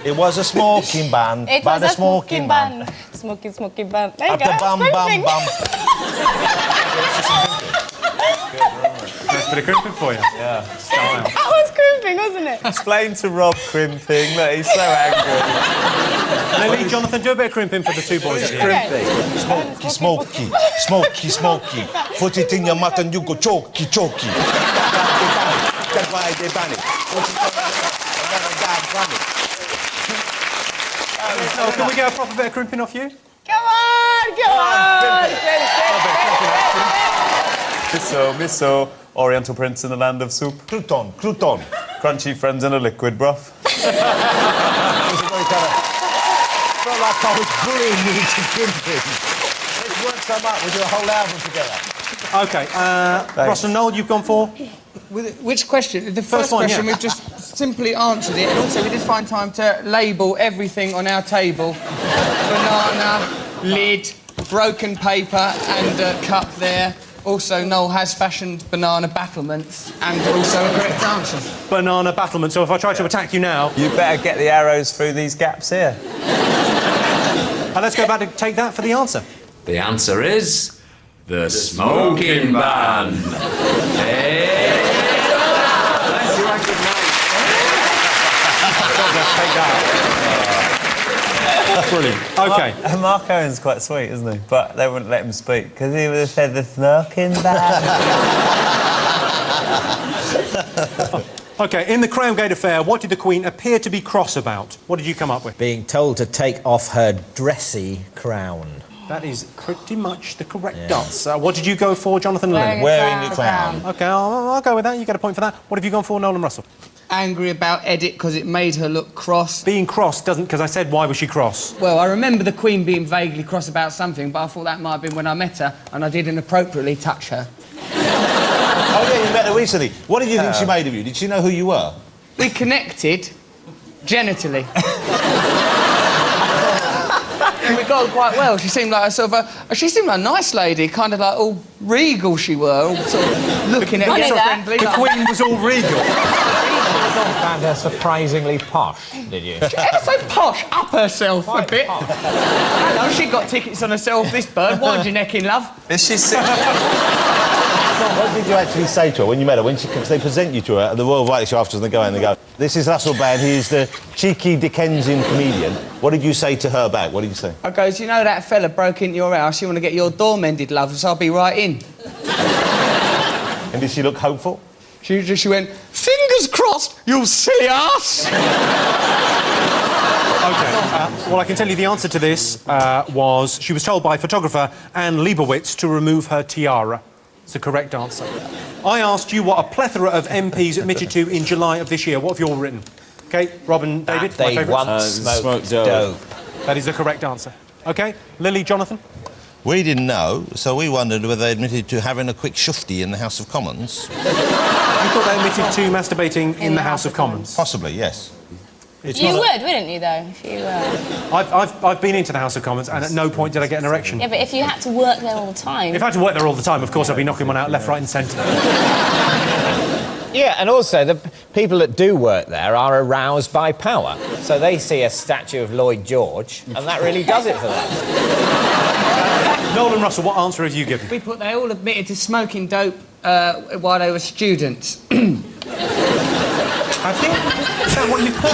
It was a smoking ban. It was a smoking ban. Smoking ban. There you go. Bum, bum, bum. Nice bit of crimping for you. Yeah. That was crimping, wasn't it? Explain to Rob crimping. Look, he's so angry. Lily, Jonathan, do a bit of crimping for the two boys at the end. Smoky. Put it in your mouth and you go choky. That's why they ban it. Oh, can we get a proper bit of crimping off you? Come on! Miso, Oriental prince in the land of soup. Crouton. Crunchy friends in a liquid broth. Felt like I was bullying you into crimping. Let's work some up. We'll do a whole album together. OK. Ross and Noel, you've gone for? Which question? The first one, question, yeah. we've just simply answered it. And also, we did find time to label everything on our table. Banana, lid, broken paper and a cup there. Also, Noel has fashioned banana battlements and also a correct answer. Banana battlement. So if I try to attack you now... You better get the arrows through these gaps here. And let's go back to Take That for the answer. The answer is the smoking ban. Brilliant. OK. Mark Owen's quite sweet, isn't he? But they wouldn't let him speak because he would have said the smoking ban. OK, in the Crown Gate affair, what did the Queen appear to be cross about? What did you come up with? Being told to take off her dressy crown. That is pretty much the correct answer. What did you go for, Jonathan? Wearing the crown. OK, I'll go with that. You get a point for that. What have you gone for, Noel and Russell? Angry about Edith because it made her look cross. Being cross doesn't... Because I said, why was she cross? Well, I remember the Queen being vaguely cross about something, but I thought that might have been when I met her, and I did inappropriately touch her. Oh, yeah, you met her recently. What did you think she made of you? Did she know who you were? We connected genitally. And we got on quite well. She seemed like she seemed like a nice lady, kind of like all regal she were, all sort of looking at you friendly. The Queen was all regal. You found her surprisingly posh, did you? She ever so posh, up herself a bit. Hello, she got tickets on herself, this bird. Wind your neck in, love. Is she sick? What did you actually say to her when you met her? Because they present you to her at the Royal Variety Show afterwards and they go in and they go, this is Russell Brand, he is the cheeky Dickensian comedian. What did you say to her back? What did you say? I goes, you know that fella broke into your house, you want to get your door mended, love, so I'll be right in. And did she look hopeful? She went, fingers crossed, you silly ass! OK, well, I can tell you the answer to this was she was told by photographer Anne Leibowitz to remove her tiara. It's the correct answer. I asked you what a plethora of MPs admitted to in July of this year. What have you all written? OK, Robin, David, They my favourites? once smoked dope. That is the correct answer. OK, Lily, Jonathan? We didn't know, so we wondered whether they admitted to having a quick shufti in the House of Commons. You thought they admitted to masturbating in the House of Commons? Possibly, yes. You would, wouldn't you, though, if you were... I've been into the House of Commons, and at no point did I get an erection. Yeah, but if you had to work there all the time... If I had to work there all the time, of course, I'd be knocking one out left, right and centre. Yeah, and also the people that do work there are aroused by power. So they see a statue of Lloyd George, and that really does it for them. Noel and Russell, what answer have you given? We put they all admitted to smoking dope while they were students. I think... Is that what you've put?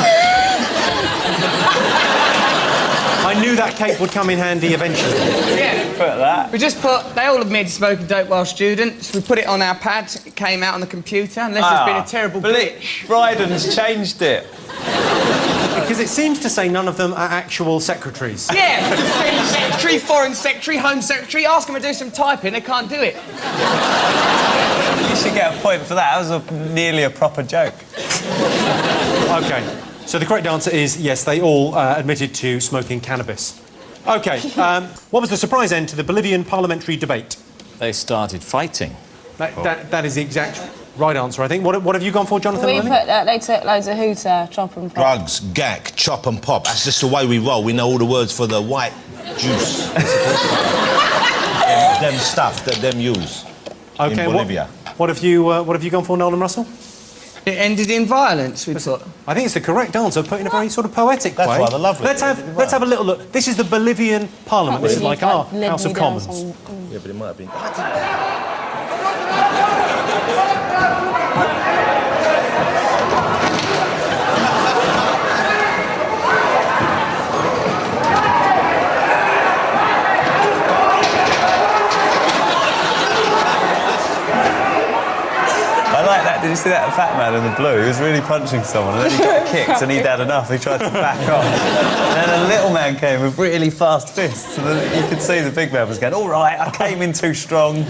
I knew that cape would come in handy eventually. Yeah, Put that. we just put they all admitted to smoking dope while students. We put it on our pads, it came out on the computer, unless there's been a terrible glitch. Bryden's changed it. Because it seems to say none of them are actual secretaries. Yeah, Defence Secretary, Foreign Secretary, Home Secretary, ask them to do some typing, they can't do it. You should get a point for that. That was nearly a proper joke. OK, so the correct answer is yes, they all admitted to smoking cannabis. OK, what was the surprise end to the Bolivian parliamentary debate? They started fighting. That is the exact right answer, I think. What have you gone for, Jonathan? We put they took loads of hooter, chop and pop. Drugs, gack, chop and pop. That's just the way we roll. We know all the words for the white juice. them stuff that them use in Bolivia. What have you gone for, Noel and Russell? It ended in violence, we put. I think it's the correct answer, put in a very sort of poetic way. That's rather lovely. Let's have a little look. This is the Bolivian Parliament. This is like our House of Commons. Yeah, but it might have been... Did you see that fat man in the blue? He was really punching someone, and then he got kicked, and he'd had enough. He tried to back off. And then a little man came with really fast fists, and then you could see the big man was going, "All right, I came in too strong. He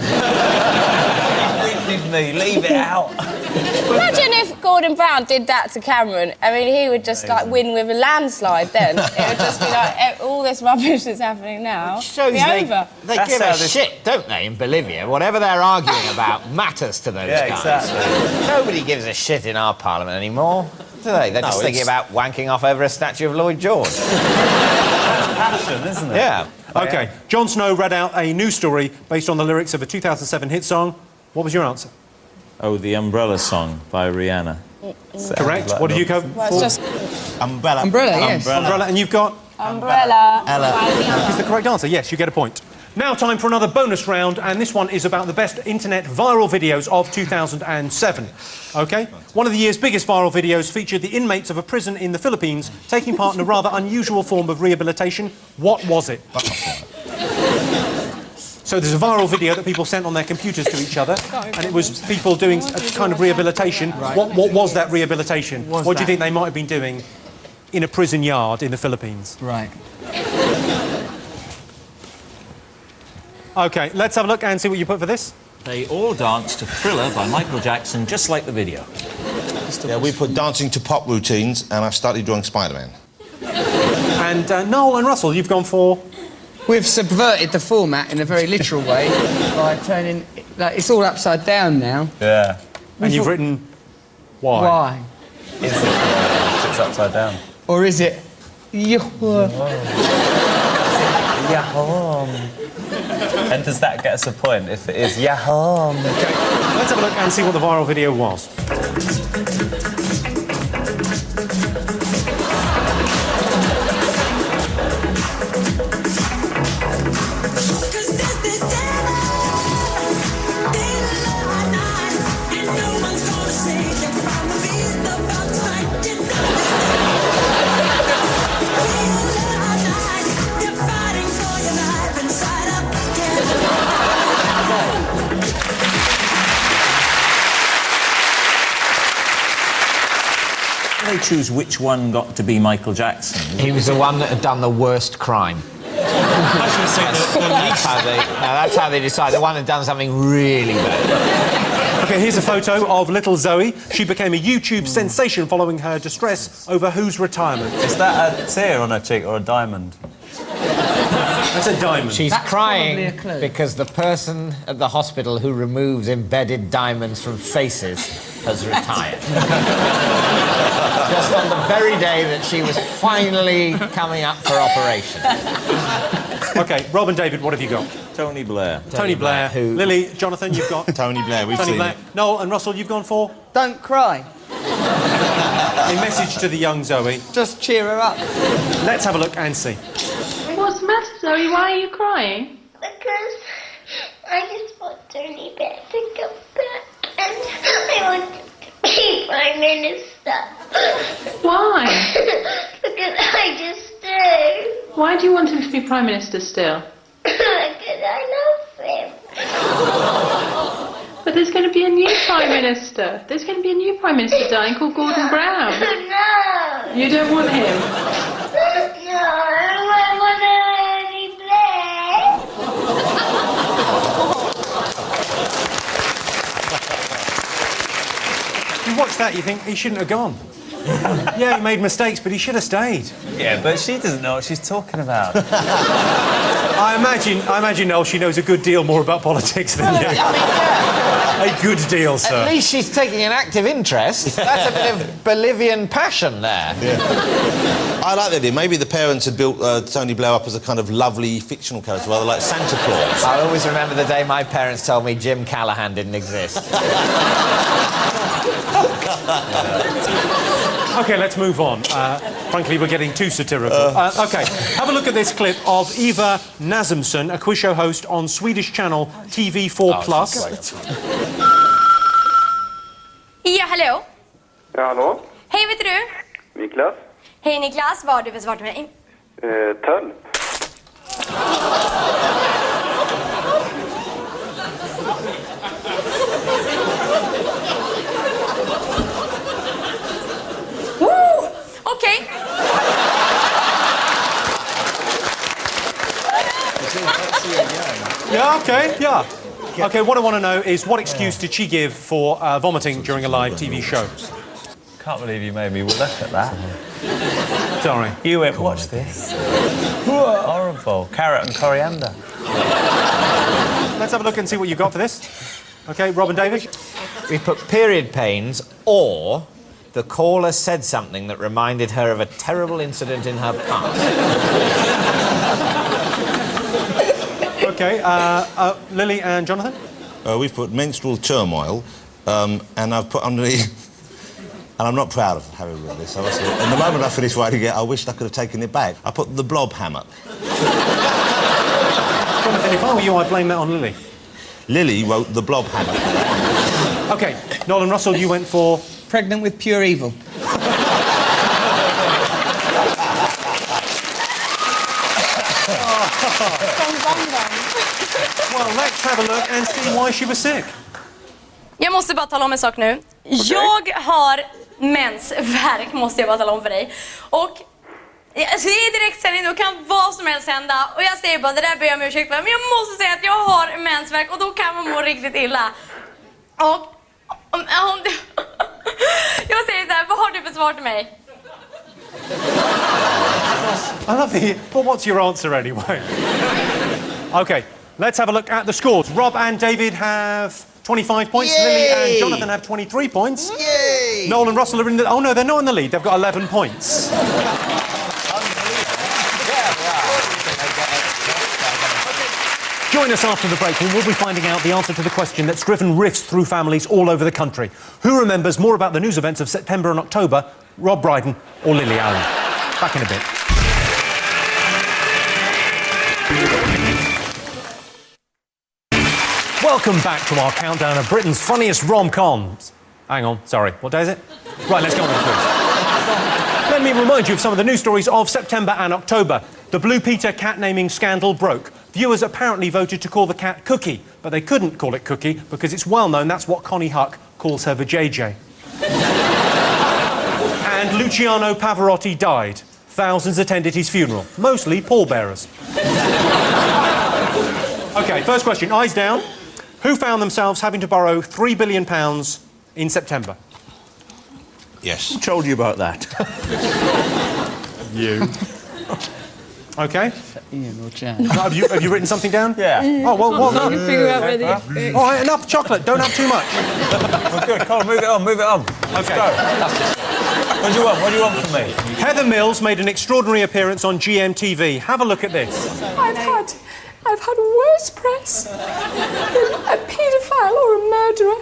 winded me. Leave it out." Imagine if Gordon Brown did that to Cameron. I mean, he would just like win with a landslide. Then it would just be like all this rubbish that's happening now. Shows be over. They give a shit, don't they, in Bolivia? Whatever they're arguing about matters to those guys. Exactly. Nobody gives a shit in our parliament anymore, do they? They're just thinking about wanking off over a statue of Lloyd George. That's passion, isn't it? Yeah. OK, Jon Snow read out a news story based on the lyrics of a 2007 hit song. What was your answer? Oh, the Umbrella Song by Rihanna. Correct. What did you go for? Well, it's just Umbrella. Umbrella, yes. Umbrella. And you've got? umbrella. Ella. Is the correct answer? Yes, you get a point. Now time for another bonus round, and this one is about the best internet viral videos of 2007. OK? One of the year's biggest viral videos featured the inmates of a prison in the Philippines taking part in a rather unusual form of rehabilitation. What was it? So there's a viral video that people sent on their computers to each other, and it was people doing a kind of rehabilitation. Right. What was that rehabilitation? What do you think they might have been doing in a prison yard in the Philippines? Right. OK, let's have a look and see what you put for this. They all danced to Thriller by Michael Jackson, just like the video. Yeah, we put dancing to pop routines, and I've started drawing Spider-Man. And Noel and Russell, you've gone for? We've subverted the format in a very literal way by turning... Like, it's all upside down now. Yeah. And you've written why? Why? Is it? It's upside down. Or is it... And does that get us a point if it is Yahoo? Okay, let's have a look and see what the viral video was. choose which one got to be Michael Jackson? He was the one that had done the worst crime. That's how they decide. The one had done something really bad. OK, here's a photo of little Zoe. She became a YouTube sensation following her distress over whose retirement. Is that a tear on her cheek or a diamond? That's a diamond. She's That's probably a crying clue. because the person at the hospital who removes embedded diamonds from faces has retired. Just on the very day that she was finally coming up for operation. OK, Rob and David, what have you got? Tony Blair. Tony Blair. Who? Lily, Jonathan, you've got... Tony Blair, we've Tony seen Blair. it. Noel and Russell, you've gone for... Don't cry. A message to the young Zoe. Just cheer her up. Let's have a look and see. What's the matter, Zoe? Why are you crying? Because I just want Tony Blair to come back and I want him to be Prime Minister. Why? Because I just do. Why do you want him to be Prime Minister still? Because I love him. But there's going to be a new Prime Minister. There's going to be a new Prime Minister, darling, called Gordon Brown. No. You don't want him? No, I want Tony Blair. You watch that, you think he shouldn't have gone. Yeah, he made mistakes, but he should have stayed. Yeah, but she doesn't know what she's talking about. I imagine, Noel, she knows a good deal more about politics than you. I mean, yeah. A good deal, sir. At least she's taking an active interest. That's a bit of Bolivian passion there. Yeah. I like the idea. Maybe the parents had built Tony Blair up as a kind of lovely fictional character, rather like Santa Claus. I always remember the day my parents told me Jim Callahan didn't exist. OK, let's move on. Frankly, we're getting too satirical. OK, have a look at this clip of Eva Nazimson, a quiz show host on Swedish channel TV4 Plus. Ja, hallå? Ja, hallå? Hej, vet du? Niklas? Hej Niklas, vad har du för svar till mig? Tölp. Okej. Yeah, OK, yeah. OK, what I want to know is what excuse did she give for vomiting during a live TV show? Can't believe you made me look at that. Sorry. You went, watch this. Horrible. Carrot and coriander. Let's have a look and see what you got for this. OK, Rob and David? We put period pains or the caller said something that reminded her of a terrible incident in her past. OK, Lily and Jonathan? We've put menstrual turmoil, and I've put underneath... And I'm not proud of having written this. And the moment I finished writing it, I wished I could have taken it back. I put the blob hammer. Jonathan, if I were you, I'd blame that on Lily. Lily wrote the blob hammer. OK, Noel and Russell, you went for... Pregnant with pure evil. Well, let's have a look and see why she was sick. Jag måste bara tala om en sak nu. Jag har mensvärk, måste jag bara tala om för dig. Och alltså, det är direktsändning, då kan vad som helst hända. Och jag säger bara, det där ber jag om ursäkt för. Men jag måste säga att jag har mensvärk och då kan man må riktigt illa. Och om du... Jag säger så här, vad har du för svar till mig? I love it. But what's your answer anyway? OK, let's have a look at the scores. Rob and David have 25 points. Yay! Lily and Jonathan have 23 points. Yay! Noel and Russell are in the... Oh, no, they're not in the lead. They've got 11 points. Join us after the break and we'll be finding out the answer to the question that's driven rifts through families all over the country. Who remembers more about the news events of September and October, Rob Brydon or Lily Allen? Back in a bit. Welcome back to our countdown of Britain's funniest rom-coms. Hang on, sorry, what day is it? Right, let's go on with the quiz. Let me remind you of some of the news stories of September and October. The Blue Peter cat naming scandal broke. Viewers apparently voted to call the cat Cookie, but they couldn't call it Cookie because it's well known that's what Connie Huck calls her vajayjay. And Luciano Pavarotti died. Thousands attended his funeral, mostly pallbearers. OK, first question, eyes down. Who found themselves having to borrow £3 billion in September? Yes. Who told you about that? You. OK. Ian or Jan? Have you written something down? Yeah. Oh, well, what? I can figure out where the... All right, enough chocolate. Don't have too much. Oh, good. Come on, move it on, move it on. OK. What do you want? What do you want from me? Heather Mills made an extraordinary appearance on GMTV. Have a look at this. I've had worse press than a paedophile or a murderer,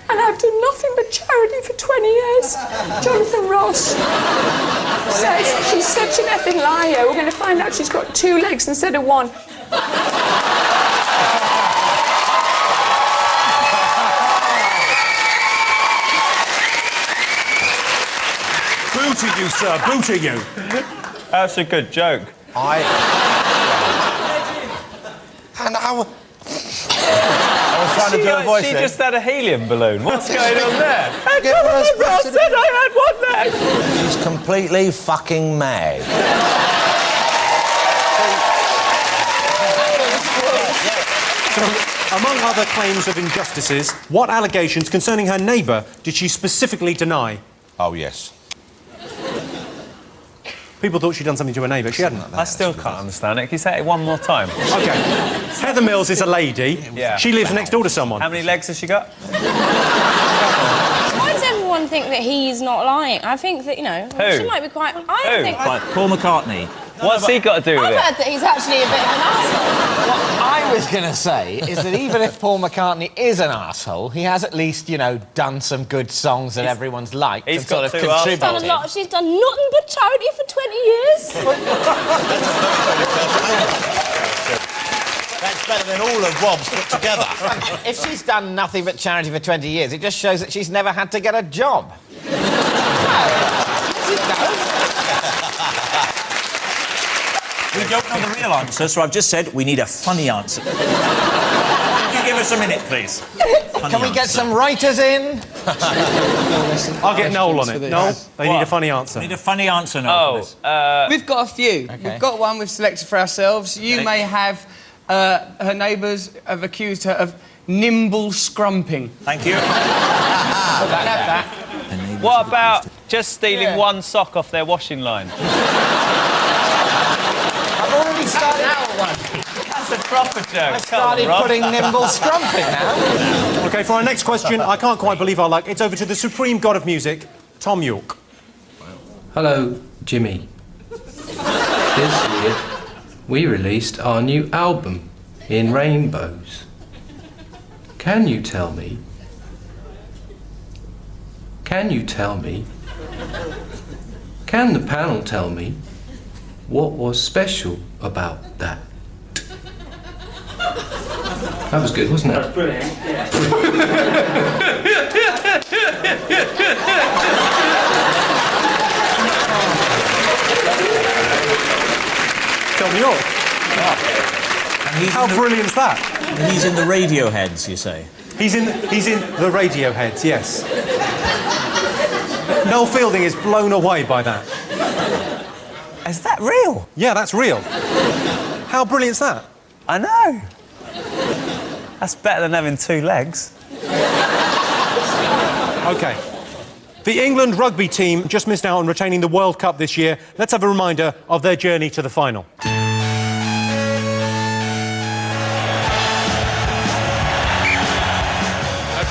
and I've done nothing but charity for 20 years. Jonathan Ross says she's such an effing liar. We're going to find out she's got 2 legs instead of 1. Boo to you, sir. Boo to you. That's a good joke. And I was trying to do a voice. She just had a helium balloon. What's going on there? Ross said I had 1 leg. She's completely fucking mad. So, among other claims of injustices, what allegations concerning her neighbour did she specifically deny? Oh, yes. People thought she'd done something to her neighbour. She hadn't. I still can't understand it. Can you say it one more time? OK. Heather Mills is a lady. Yeah. She lives next door to someone. How many legs has she got? Why does everyone think that he's not lying? I think that, you know, Who? she might be quite... I think... Right, Paul McCartney. What's he got to do with I've it? heard that he's actually a bit of an arsehole. What I was going to say is that even if Paul McCartney is an arsehole, he has at least, you know, done some good songs that everyone's liked and sort of contributed. She's done a lot. She's done nothing but charity for 20 years. That's better than all of Rob's put together. If she's done nothing but charity for 20 years, it just shows that she's never had to get a job. We don't know the real answer, so I've just said we need a funny answer. Can you give us a minute, please? Can we get some writers in? I'll get Noel on it. Noel, they need a funny answer. We need a funny answer, Noel, for this. We've got a few. Okay. We've got one we've selected for ourselves. You may have... her neighbours have accused her of nimble scrumping. Thank you. What about just stealing 1 sock off their washing line? I've already started out one. That's a proper joke. I started putting nimble scrumping now. OK, for our next question, I can't quite believe our luck. It's over to the supreme god of music, Tom York. Hello, Jimmy. This year, we released our new album, In Rainbows. Can you tell me? Can the panel tell me what was special about that? That was good, wasn't it? That was brilliant, yeah. Tom York. How brilliant's that? He's in the Radioheads, you say? He's in the Radioheads, yes. Noel Fielding is blown away by that. Is that real? Yeah, that's real. How brilliant's that? I know. That's better than having 2 legs. OK. The England rugby team just missed out on retaining the World Cup this year. Let's have a reminder of their journey to the final. A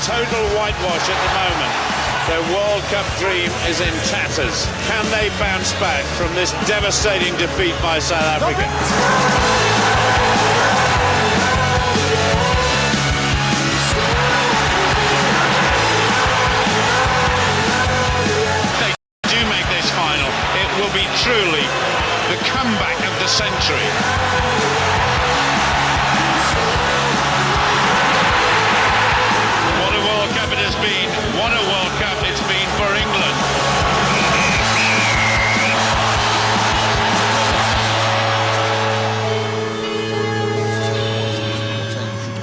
total whitewash at the moment. Their World Cup dream is in tatters. Can they bounce back from this devastating defeat by South Africa? They do make this final. It will be truly the comeback of the century. What a World Cup it has been. What a World Cup it's been for England.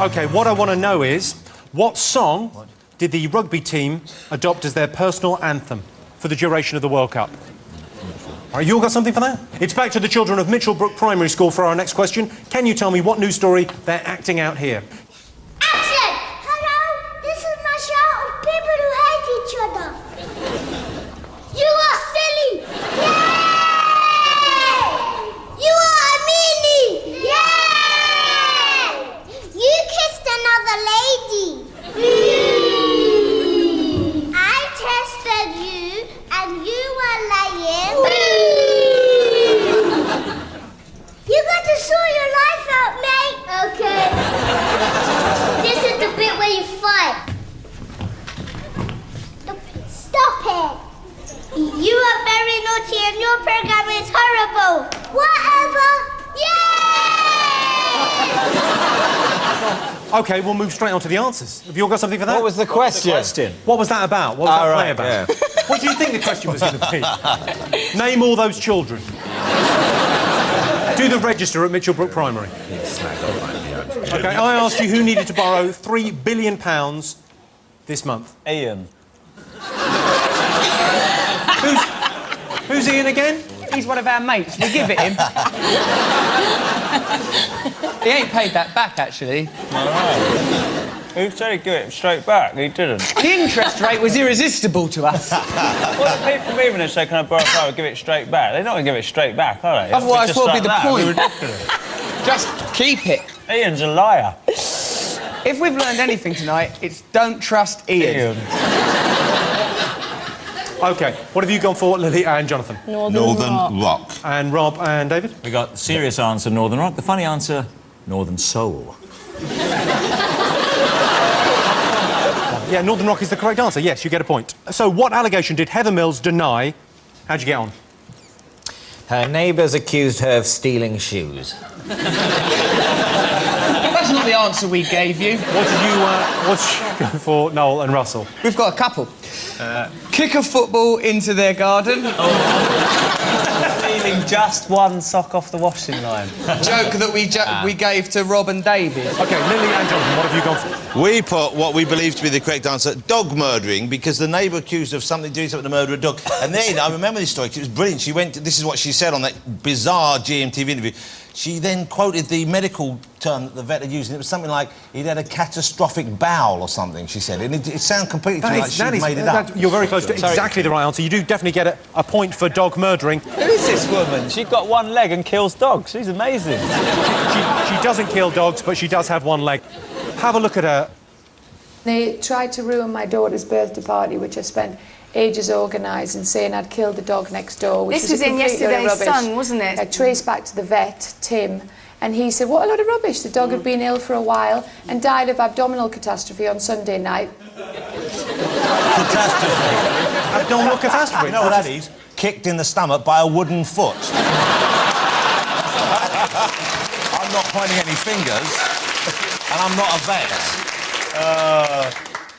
OK, what I want to know is, what song did the rugby team adopt as their personal anthem? for the duration of the World Cup? All right, you all got something for that? It's back to the children of Mitchellbrook Primary School for our next question. Can you tell me what news story they're acting out here? Action! Hello, this is my show of people who hate each other. You are silly! Yay! You are a meanie! Yay! You kissed another lady. I tested you and you were lying. You got to sort your life out, mate. Okay. This is the bit where you fight. Stop it. You are very naughty and your program is horrible. Whatever. Yay! OK, we'll move straight on to the answers. Have you all got something for that? What was the question? What was that about? What was that play about? Yeah. What do you think the question was going to be? Name all those children. Do the register at Mitchellbrook Primary. OK, I asked you who needed to borrow £3 billion this month. Ian. Who's Ian again? He's one of our mates. We give it him. He ain't paid that back, actually. All right. Who said he'd give it straight back? He didn't. The interest rate was irresistible to us. What do people mean when they say, can I borrow £5 and give it straight back? They're not going to give it straight back, are they? Otherwise, what would be the point? It'd be ridiculous. Just keep it. Ian's a liar. If we've learned anything tonight, it's don't trust Ian. OK, what have you gone for, Lily and Jonathan? Northern Rock. And Rob and David? We got the serious answer, Northern Rock. The funny answer, Northern Soul. Yeah, Northern Rock is the correct answer. Yes, you get a point. So what allegation did Heather Mills deny? How'd you get on? Her neighbours accused her of stealing shoes. That's not the answer we gave you. What did you go for, Noel and Russell? We've got a couple. Kick a football into their garden. Stealing just one sock off the washing line. Joke that we gave to Rob and David. OK, Lily and Jonathan, what have you gone for? We put what we believe to be the correct answer, dog murdering, because the neighbour accused of doing something to murder a dog. And then, I remember this story, 'cause it was brilliant. She went, this is what she said on that bizarre GMTV interview. She then quoted the medical term that the vet had used, and it was something like, he'd had a catastrophic bowel or something, she said. And it sounded completely to me like she'd made it up. You're very close to exactly the right answer. You do definitely get a point for dog murdering. Who is this woman? She's got one leg and kills dogs. She's amazing. She doesn't kill dogs, but she does have one leg. Have a look at her. They tried to ruin my daughter's birthday party, which I spent ages organising, saying I'd killed the dog next door. Which This was in Yesterday's Sun, wasn't it? I traced back to the vet, Tim, and he said, what a load of rubbish. The dog had been ill for a while and died of abdominal catastrophe on Sunday night. Catastrophe. Abdominal catastrophe? You know what that is? Kicked in the stomach by a wooden foot. I'm not pointing any fingers, and I'm not a vet.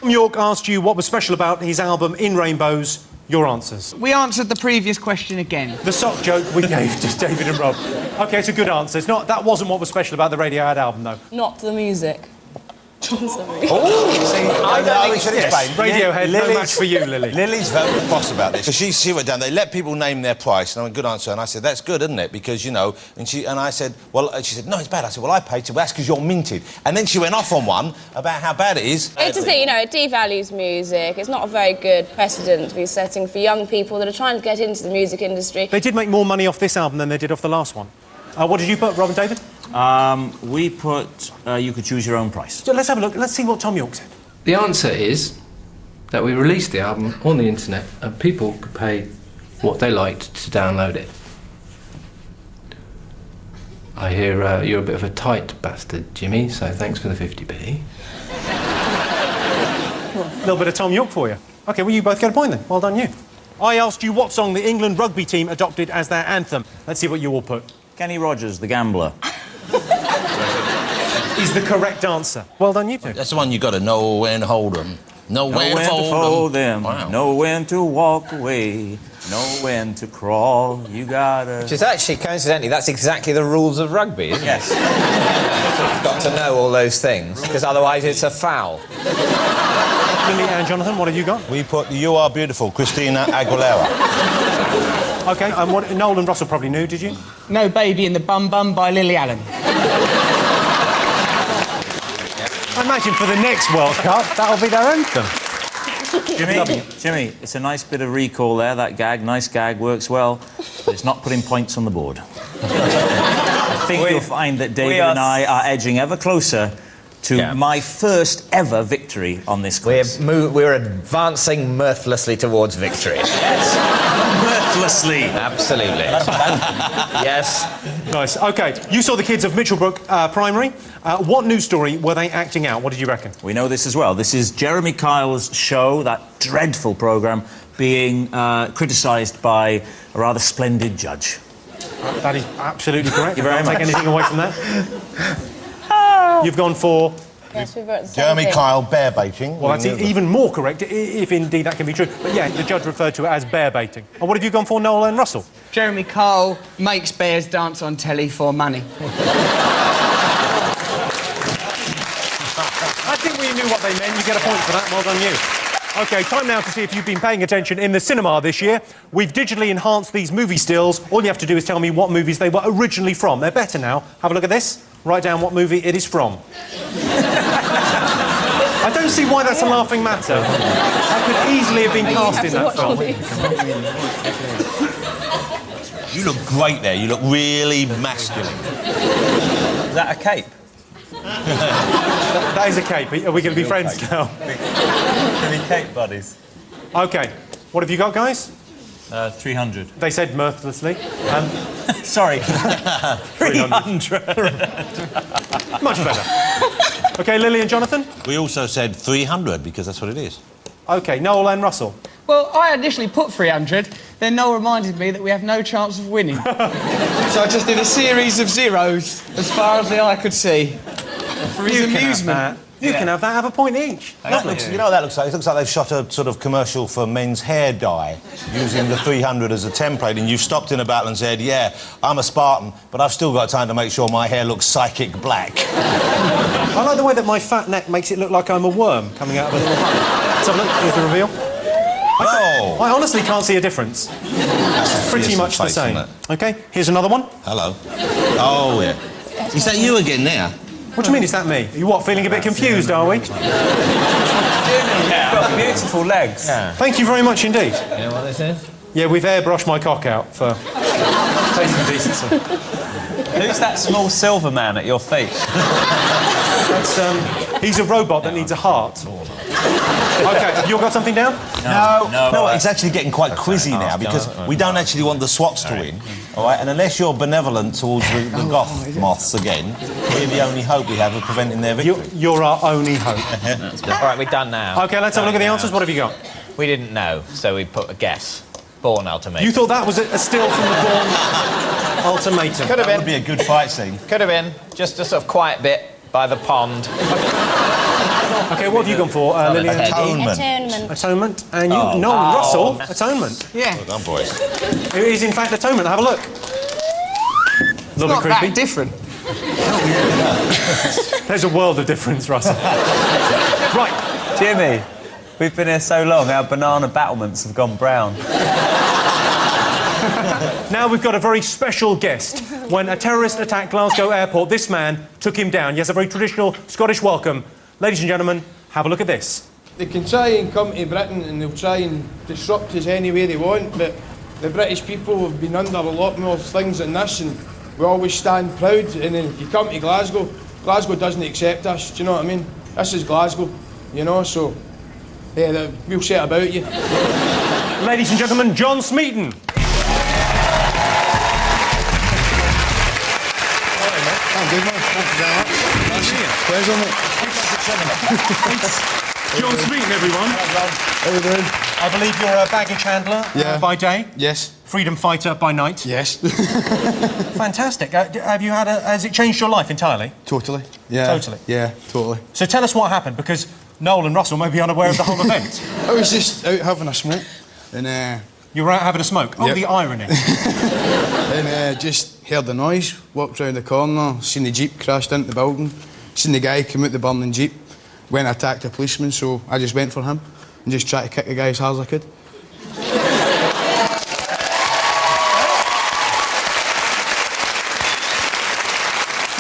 York asked you what was special about his album In Rainbows. Your answers. We answered the previous question again. The sock joke we gave to David and Rob. OK, it's a good answer. That wasn't what was special about the Radiohead album, though. Not the music. Sorry. Oh, see, I know we should explain. Radiohead, no match for you, Lily. Lily's very boss about this. So she went down, they let people name their price, and I went, good answer, and I said, that's good, isn't it? Because, you know, and I said, well, she said, no, it's bad. I said, well, I paid. She said, well, that's because you're minted. And then she went off on one about how bad it is. It's just that, you know, it devalues music. It's not a very good precedent to be setting for young people that are trying to get into the music industry. They did make more money off this album than they did off the last one. What did you put, Rob and David? We put you could choose your own price. So let's have a look. Let's see what Tom York said. The answer is that we released the album on the internet and people could pay what they liked to download it. I hear you're a bit of a tight bastard, Jimmy, so thanks for the 50p. A little bit of Tom York for you. OK, well, you both get a point then. Well done, you. I asked you what song the England rugby team adopted as their anthem. Let's see what you all put. Kenny Rogers, The Gambler. Is the correct answer. Well done, you two. That's the one you got to know when to hold them. Know when to fold them. Wow. Know when to walk away. Know when to crawl. You gotta... Which is actually, coincidentally, that's exactly the rules of rugby, isn't it? Yes. You've got to know all those things, because otherwise it's a foul. Lily and Jonathan, what have you got? We put You Are Beautiful, Christina Aguilera. OK, and what Noel and Russell probably knew, did you? No Baby in the Bum Bum by Lily Allen. I imagine for the next World Cup, that'll be their anthem. Jimmy, it's a nice bit of recall there, that gag. Nice gag, works well, but it's not putting points on the board. I think you'll find that David and I are edging ever closer to my first ever victory on this quiz. We're advancing mirthlessly towards victory. Yes. Mirthlessly. Absolutely. Yes. Nice. OK, you saw the kids of Mitchellbrook Primary. What news story were they acting out? What did you reckon? We know this as well. This is Jeremy Kyle's show, that dreadful programme, being criticised by a rather splendid judge. That is absolutely correct. Thank you very much. Take anything away from that. You've gone for... Yes, we've got Jeremy Kyle, bear baiting. Well, that's even more correct, if indeed that can be true. But yeah, the judge referred to it as bear baiting. And what have you gone for, Noel and Russell? Jeremy Kyle makes bears dance on telly for money. I think we knew what they meant. You get a point for that. Well done, you. OK, time now to see if you've been paying attention in the cinema this year. We've digitally enhanced these movie stills. All you have to do is tell me what movies they were originally from. They're better now. Have a look at this. Write down what movie it is from. I don't see why that's a laughing matter. I could easily have been cast in that film. You look great there. You look really masculine. Is that a cape? That is a cape. Are we going to be friends now? Can we cape buddies? OK. What have you got, guys? 300. They said mirthlessly. Sorry. 300. Much better. OK, Lily and Jonathan? We also said 300, because that's what it is. OK, Noel and Russell? Well, I initially put 300, then Noel reminded me that we have no chance of winning. So I just did a series of zeros, as far as the eye could see. For his amusement. You can have that, have a point each. You know what that looks like? It looks like they've shot a sort of commercial for men's hair dye, using the 300 as a template, and you've stopped in a battle and said, yeah, I'm a Spartan, but I've still got time to make sure my hair looks psychic black. I like the way that my fat neck makes it look like I'm a worm coming out of a little hole. Let's have a look. Here's the reveal. I honestly can't see a difference. It's pretty much the same. OK, here's another one. Hello. Oh, yeah. Is that you again now? What do you mean, is that me? Are you what, feeling a bit confused, are we? You've got beautiful legs. Yeah. Thank you very much indeed. You know what this is? Yeah, we've airbrushed my cock out for taste and decency. Who's that small silver man at your feet? That's, he's a robot that needs a heart. OK, have you all got something down? No, it's actually getting quite quizzy now, because we don't actually want the SWATs to win, all right? And unless you're benevolent towards the goth moths again, we're the only hope we have of preventing their victory. You're our only hope. All right, we're done now. OK, let's have a look at the answers. What have you got? We didn't know, so we put a guess. Bourne Ultimatum. You thought that was a still from the Bourne Ultimatum? Could have been. That would be a good fight scene. Could have been. Just a sort of quiet bit by the pond. OK, what have you gone for, Lillian? Atonement. Atonement. And you, Noel Russell, Atonement. Yeah. Well done, boys. It is, in fact, Atonement. Have a look. It's not that different. There's a world of difference, Russell. Right. Jimmy, we've been here so long, our banana battlements have gone brown. Now we've got a very special guest. When a terrorist attacked Glasgow Airport, this man took him down. Yes, a very traditional Scottish welcome. Ladies and gentlemen, have a look at this. They can try and come to Britain and they'll try and disrupt us any way they want, but the British people have been under a lot more things than this, and we always stand proud. And then if you come to Glasgow, Glasgow doesn't accept us, do you know what I mean? This is Glasgow, you know, so yeah, we'll set about you. Ladies and gentlemen, John Smeaton. Good man. Thank you very much. Pleasure, mate. John Smeaton, everyone. How are you doing? I believe you're a baggage handler by day. Yes. Freedom fighter by night. Yes. Fantastic. Have you had has it changed your life entirely? Totally. Yeah. Totally. Yeah, totally. So tell us what happened, because Noel and Russell may be unaware of the whole event. I was just out having a smoke, and you were out having a smoke? Oh, yep. the irony. And just heard the noise, walked round the corner, seen the Jeep crashed into the building, seen the guy come out the burning Jeep, went and attacked a policeman, so I just went for him and just tried to kick the guy as hard as I could.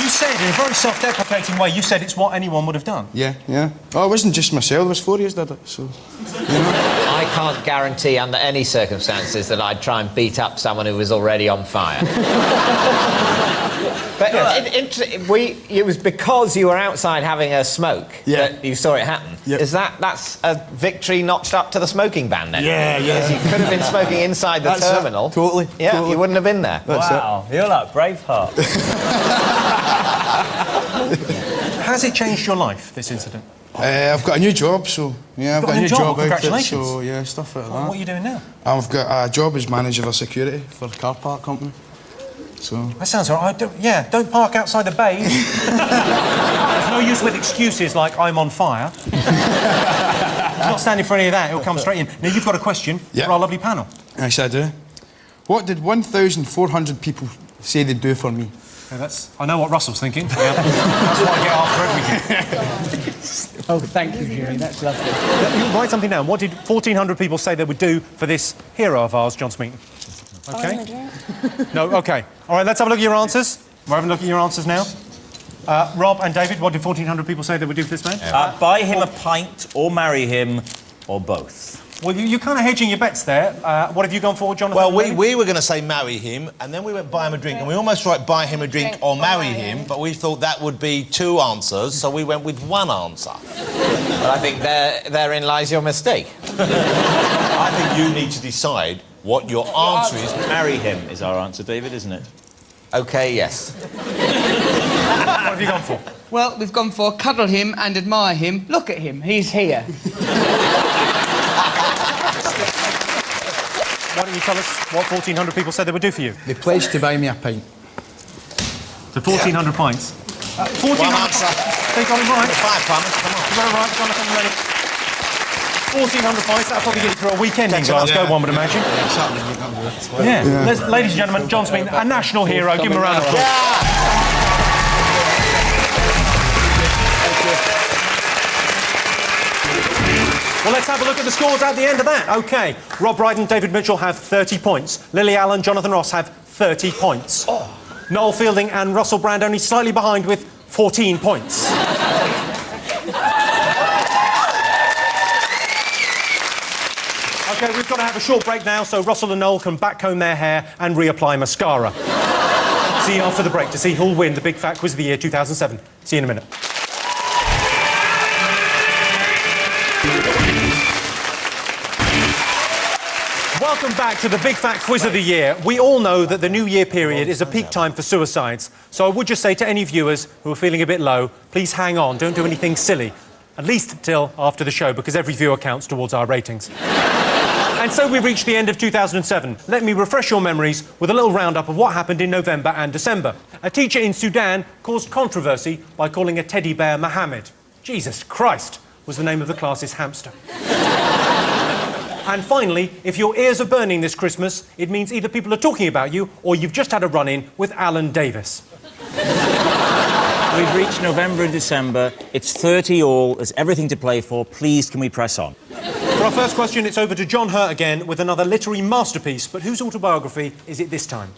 You said, in a very self-deprecating way, you said it's what anyone would have done. Yeah, yeah. Oh, it wasn't just myself, there was 4 years did it, so... You know. I can't guarantee under any circumstances that I'd try and beat up someone who was already on fire. But it was because you were outside having a smoke that you saw it happen. Yep. That's a victory notched up to the smoking ban then? Yeah. Because you could have been smoking inside the terminal. Totally. Yeah, totally. you wouldn't have been there. Wow, you're like Braveheart. Has it changed your life, this incident? I've got a new job, so... Yeah, I've got a new job out Congratulations. so, yeah, stuff like that. What are you doing now? I've got a job as manager of security for a car park company. So... That sounds all right. Don't park outside the bays. There's no use with excuses like, I'm on fire. He's not standing for any of that. He'll come straight in. Now, you've got a question for our lovely panel. Yes, I do. What did 1,400 people say they'd do for me? I know what Russell's thinking. Yeah. That's what I get after everything. Oh, thank you, Jimmy. That's lovely. Write something down. What did 1,400 people say they would do for this hero of ours, John Smeaton? OK? No, OK. All right, let's have a look at your answers. We're having a look at your answers now. Rob and David, what did 1,400 people say they would do for this man? Buy him a pint, or marry him, or both. Well, you're kind of hedging your bets there. What have you gone for, Jonathan? Well, we were going to say marry him, and then we went buy him a drink, and we almost wrote buy him a drink or marry him, but we thought that would be 2 answers, so we went with 1 answer. Well, I think therein lies your mistake. I think you need to decide what your answer is. Marry him is our answer, David, isn't it? OK, yes. What have you gone for? Well, we've gone for cuddle him and admire him. Look at him, he's here. Why don't you tell us what 1,400 people said they would do for you? They pledged to buy me a pint. So 1,400 pints. 1,400... They got it right. 5 pints, come on. You got it right, Jonathan, ready? 1,400 pints, that'll probably get you through a weekend in Glasgow, one would imagine. Ladies and gentlemen, John Smeaton, a national hero. Give him a round of applause. Well, let's have a look at the scores at the end of that. OK, Rob Brydon, David Mitchell have 30 points. Lily Allen, Jonathan Ross have 30 points. Noel Fielding and Russell Brand only slightly behind with 14 points. OK, we've got to have a short break now so Russell and Noel can backcomb their hair and reapply mascara. See you after the break to see who'll win the Big Fat Quiz of the Year 2007. See you in a minute. Welcome back to the Big Fat Quiz of the Year. We all know that the New Year period is a peak time for suicides. So I would just say to any viewers who are feeling a bit low, please hang on, don't do anything silly. At least until after the show, because every viewer counts towards our ratings. And so we reached the end of 2007. Let me refresh your memories with a little roundup of what happened in November and December. A teacher in Sudan caused controversy by calling a teddy bear Mohammed. Jesus Christ was the name of the class's hamster. And finally, if your ears are burning this Christmas, it means either people are talking about you or you've just had a run-in with Alan Davis. We've reached November and December. It's 30 all. There's everything to play for. Please, can we press on? For our first question, it's over to John Hurt again with another literary masterpiece. But whose autobiography is it this time?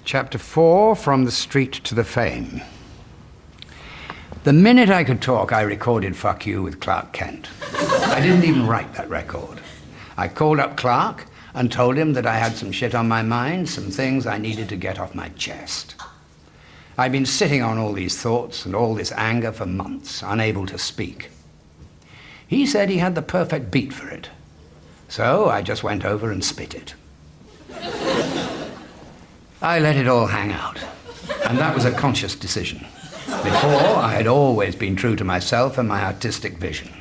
Chapter 4, From the Street to the Fame. The minute I could talk, I recorded Fuck You with Clark Kent. I didn't even write that record. I called up Clark and told him that I had some shit on my mind, some things I needed to get off my chest. I'd been sitting on all these thoughts and all this anger for months, unable to speak. He said he had the perfect beat for it. So I just went over and spit it. I let it all hang out, and that was a conscious decision. Before, I had always been true to myself and my artistic vision.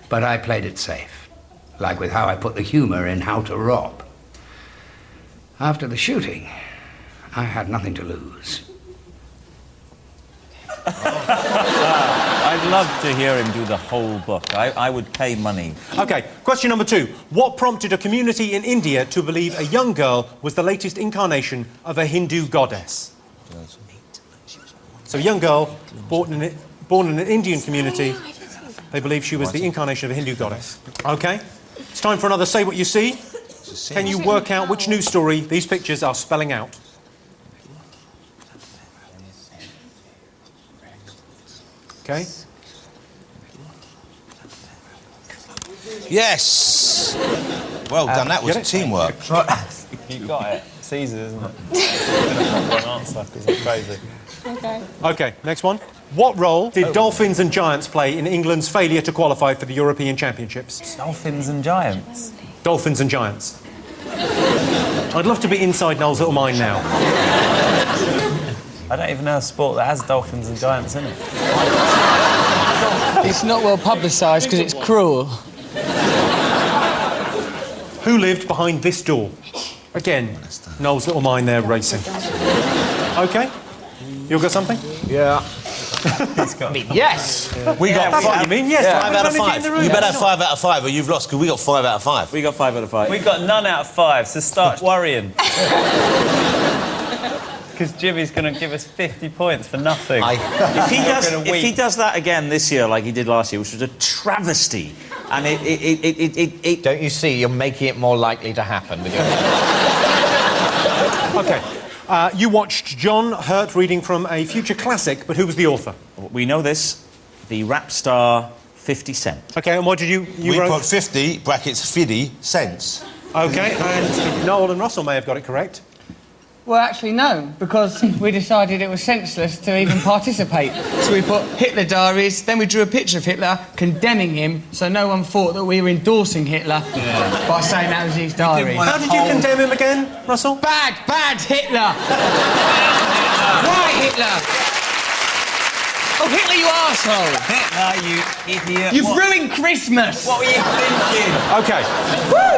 But I played it safe, like with how I put the humor in How to Rob. After the shooting, I had nothing to lose. I'd love to hear him do the whole book. I would pay money. OK, question number 2. What prompted a community in India to believe a young girl was the latest incarnation of a Hindu goddess? So a young girl born in an Indian community They believe she was the incarnation of a Hindu goddess. OK, it's time for another Say What You See. Can you work out which news story these pictures are spelling out? OK. Yes! Well done, that was teamwork. You got it. It's easy, isn't it? One answer, because it's crazy. OK, next one. What role did dolphins and giants play in England's failure to qualify for the European Championships? Dolphins and giants? Dolphins and giants. I'd love to be inside Noel's little mind now. I don't even know a sport that has dolphins and giants in it. It's not well publicised because it's cruel. Who lived behind this door? Again, Noel's little mind there racing. OK? You got something? Yeah. Yes! We got That's what you mean, yes. Yeah. 5 out of 5. You better have 5 out of 5 or you've lost, because we got 5 out of 5. We got 5 out of 5. We got none out of 5, so start worrying. Because Jimmy's going to give us 50 points for nothing. If he does that again this year, like he did last year, which was a travesty, and it Don't you see? You're making it more likely to happen. With your... OK. You watched John Hurt reading from a future classic, but who was the author? We know this. The rap star 50 Cent. OK, and what did you we wrote? put 50, brackets, 50 cents. OK, and Noel and Russell may have got it correct. Well, actually, no, because we decided it was senseless to even participate. So we put Hitler diaries, then we drew a picture of Hitler, condemning him, so no one thought that we were endorsing Hitler by saying that was his diary. How did you condemn him again, Russell? Bad Hitler! Why Hitler? Oh, Hitler, you arsehole! Hitler, you idiot. You've ruined Christmas! What were you thinking? OK.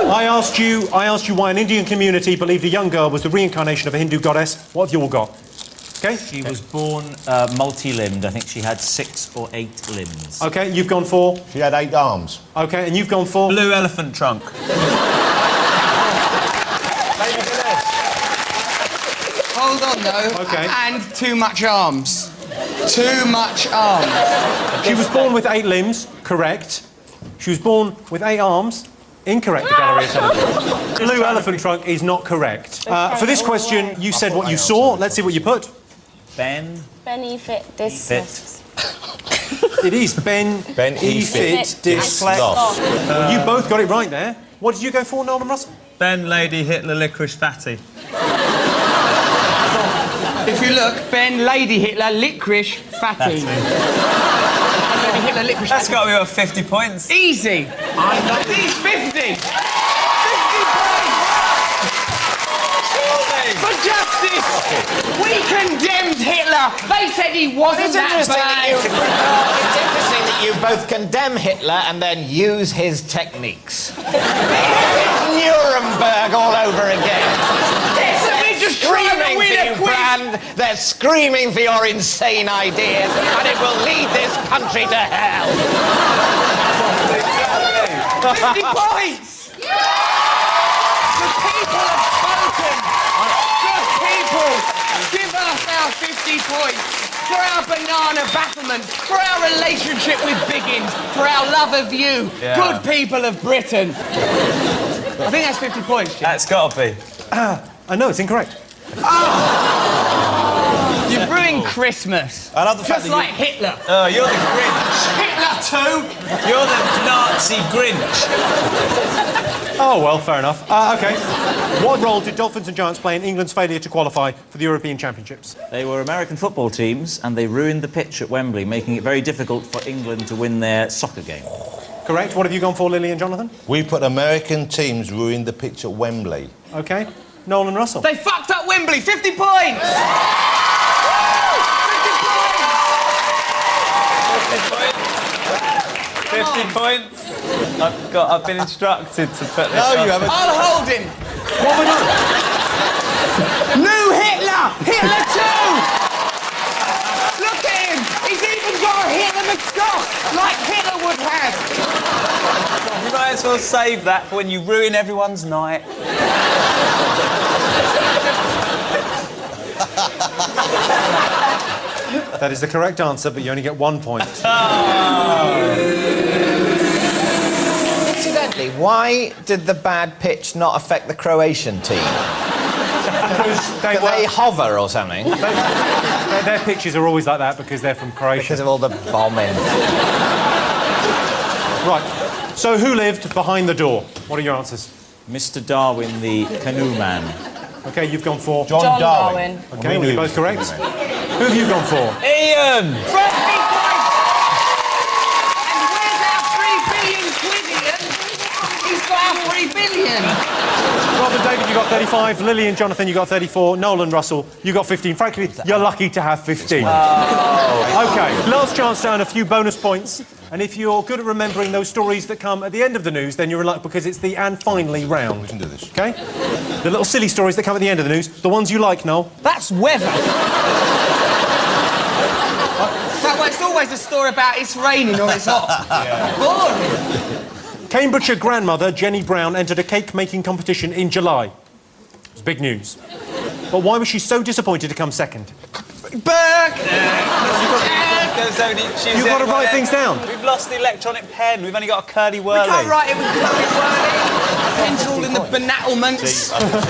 I asked you why an Indian community believed a young girl was the reincarnation of a Hindu goddess. What have you all got? OK? She was born multi-limbed. I think she had 6 or 8 limbs. OK, you've gone for? She had 8 arms. OK, and you've gone for? Blue elephant trunk. Hold on, though. OK. And too much arms. Too much arms. She was born with 8 limbs, correct. She was born with 8 arms, incorrect, the gallery attendant. Blue elephant trunk is not correct. For this question, you said what you saw. Let's see what you put. Ben Benefit Dislost. It is Ben E-Fit Dislost. Well, you both got it right there. What did you go for, Noel and Russell? Ben, Lady, Hitler, Licorice, Fatty. If you look, Ben, Lady Hitler, Licorice, Fatty. Lady Hitler, Licorice, That's Fatty. got to be worth 50 points. Easy. These 50. 50 points. For justice. We condemned Hitler. They said he wasn't that bad. It's interesting that you both condemn Hitler and then use his techniques. Nuremberg all over again. Just trying to win a quiz. Brand. They're screaming for your insane ideas, and it will lead this country to hell. 50 points. The people have spoken. The people give us our 50 points for our banana battlements, for our relationship with Biggins, for our love of you, good people of Britain. I think that's 50 points, Jim. That's got to be. No, it's incorrect. You've ruined Christmas. I love the fact Just that like Hitler. Oh, you're the Grinch. Hitler too. You're the Nazi Grinch. Oh, well, fair enough. OK. What role did dolphins and giants play in England's failure to qualify for the European Championships? They were American football teams, and they ruined the pitch at Wembley, making it very difficult for England to win their soccer game. Correct. What have you gone for, Lily and Jonathan? We put American teams ruined the pitch at Wembley. OK. Noel and Russell? They fucked up Wembley. 50 points. 50 points. I've been instructed to put this No, on. you haven't. I'll hold him. What we doing? New Hitler. Hitler too. Look at him. He's even got a Hitler McScott, like Hitler would have. You might as well save that for when you ruin everyone's night. That is the correct answer, but you only get 1 point. Oh. quickly, why did the bad pitch not affect the Croatian team? They hover or something? Their pitches are always like that because they're from Croatia. Because of all the bombing. Right. So who lived behind the door? What are your answers? Mr. Darwin, the canoe man. OK, you've gone for... John Darwin. OK, well, you're both correct. Who have you gone for? Ian! He's got our 3 billion. Rob and David, you got 35. Lily and Jonathan, you got 34. Noel and Russell, you got 15. Frankly, you're lucky to have 15. OK, last chance to earn a few bonus points. And if you're good at remembering those stories that come at the end of the news, then you're in luck because it's the and finally round. We can do this. OK? The little silly stories that come at the end of the news, the ones you like, Noel. That's weather. It's always a story about it's raining or it's hot. Boring. Cambridgeshire grandmother Jenny Brown entered a cake-making competition in July. It's big news. But why was she so disappointed to come second? Burke! You've got to write things down. We've lost the electronic pen. We've only got a curly whirly. We can't write it with curly whirly. Pens all in the benattlements. All lost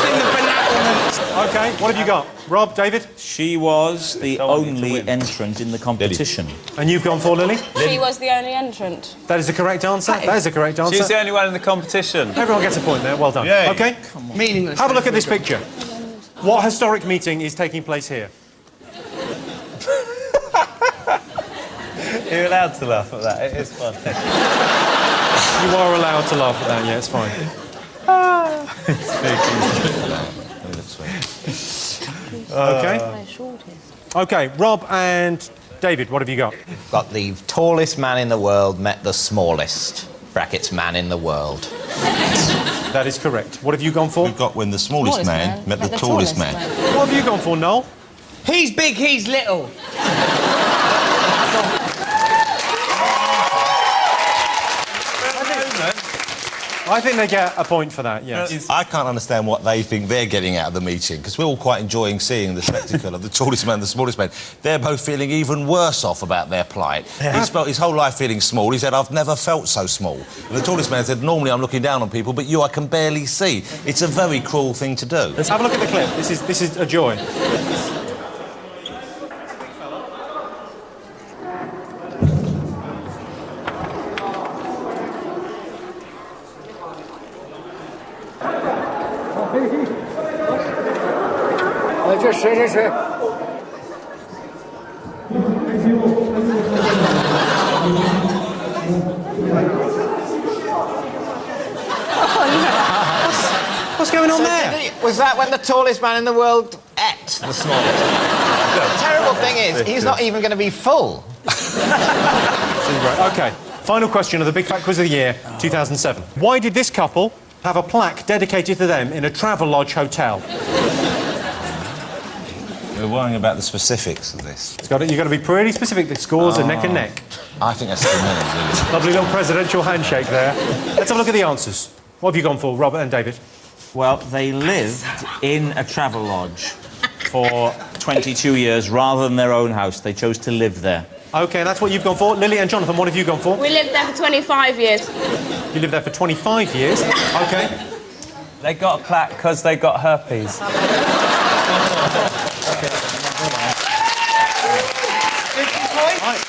in the benattlements. OK, what have you got? Rob, David? She was the only entrant in the competition. And you've gone for Lily? She was the only entrant. That is the correct answer. That is the correct answer. She's the only one in the competition. Everyone gets a point there. Well done. Yay. OK? Meaningless. Have a look at this picture. What historic meeting is taking place here? You're allowed to laugh at that. It is fun. You are allowed to laugh at that, yeah, it's fine. OK. OK, Rob and David, what have you got? Got the tallest man in the world met the smallest. Brackets man in the world. That is correct. What have you gone for? We've got when the smallest man met the tallest man. What have you gone for, Noel? He's big, he's little. I think they get a point for that, yes. I can't understand what they think they're getting out of the meeting, because we're all quite enjoying seeing the spectacle of the tallest man and the smallest man. They're both feeling even worse off about their plight. He spent his whole life feeling small. He said, I've never felt so small. And the tallest man said, normally I'm looking down on people, but you I can barely see. It's a very cruel thing to do. Let's have a look at the clip. This is a joy. What's going on there? Was that when the tallest man in the world ate the smallest? The terrible thing is, he's not even going to be full. OK, final question of the Big Fat Quiz of the Year, 2007. Why did this couple have a plaque dedicated to them in a Travelodge hotel? We're worrying about the specifics of this. You've got to be pretty specific. The scores are neck and neck. I think that's too many, really. Lovely little presidential handshake there. Let's have a look at the answers. What have you gone for, Robert and David? Well, they lived in a travel lodge for 22 years rather than their own house. They chose to live there. OK, that's what you've gone for. Lily and Jonathan, what have you gone for? We lived there for 25 years. You lived there for 25 years. OK. They got a plaque because they got herpes.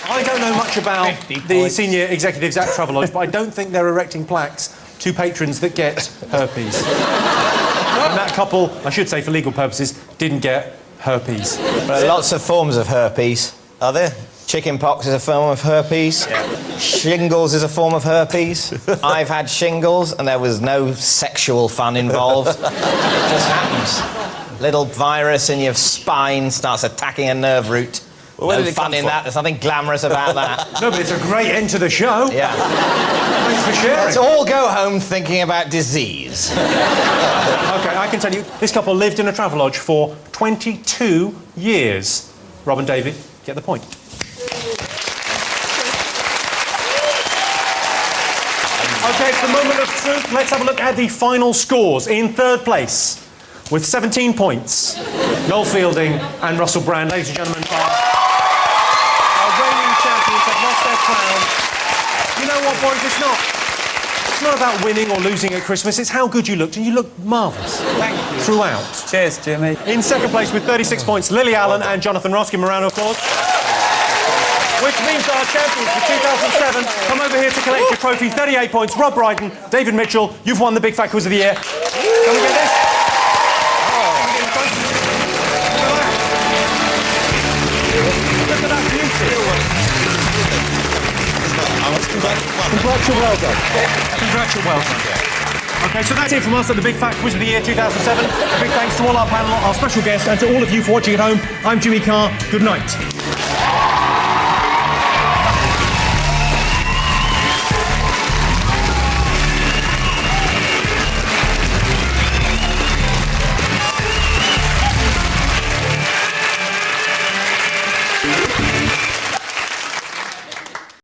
I don't know much about the senior executives at Travelodge, but I don't think they're erecting plaques to patrons that get herpes. And that couple, I should say for legal purposes, didn't get herpes. There are lots of forms of herpes, are there? Chickenpox is a form of herpes. Yeah. Shingles is a form of herpes. I've had shingles and there was no sexual fun involved. It just happens. Little virus in your spine starts attacking a nerve root. Well, no fun in that. There's nothing glamorous about that. No, but it's a great end to the show. Yeah. Thanks for sharing. Let's all go home thinking about disease. OK, I can tell you, this couple lived in a Travelodge for 22 years. Rob and David get the point. OK, it's the moment of truth. Let's have a look at the final scores. In third place, with 17 points, Noel Fielding and Russell Brand. Ladies and gentlemen, our reigning champions have lost their crown. You know what, boys? It's not about winning or losing at Christmas, it's how good you looked, and you looked marvellous. Thank you. Throughout. Cheers, Jimmy. In second place with 36 points, Lily Allen and Jonathan Ross. Give them a round of applause. Which means our champions for 2007 come over here to collect your trophy. 38 points, Rob Brydon, David Mitchell. You've won the Big Fat Quiz of the Year. Can we get this? Look at that beauty. Congratulations, well done. Congratulations, well done. Okay, so that's it from us at the Big Fat Quiz of the Year 2007. A big thanks to all our panel, our special guests, and to all of you for watching at home. I'm Jimmy Carr. Good night.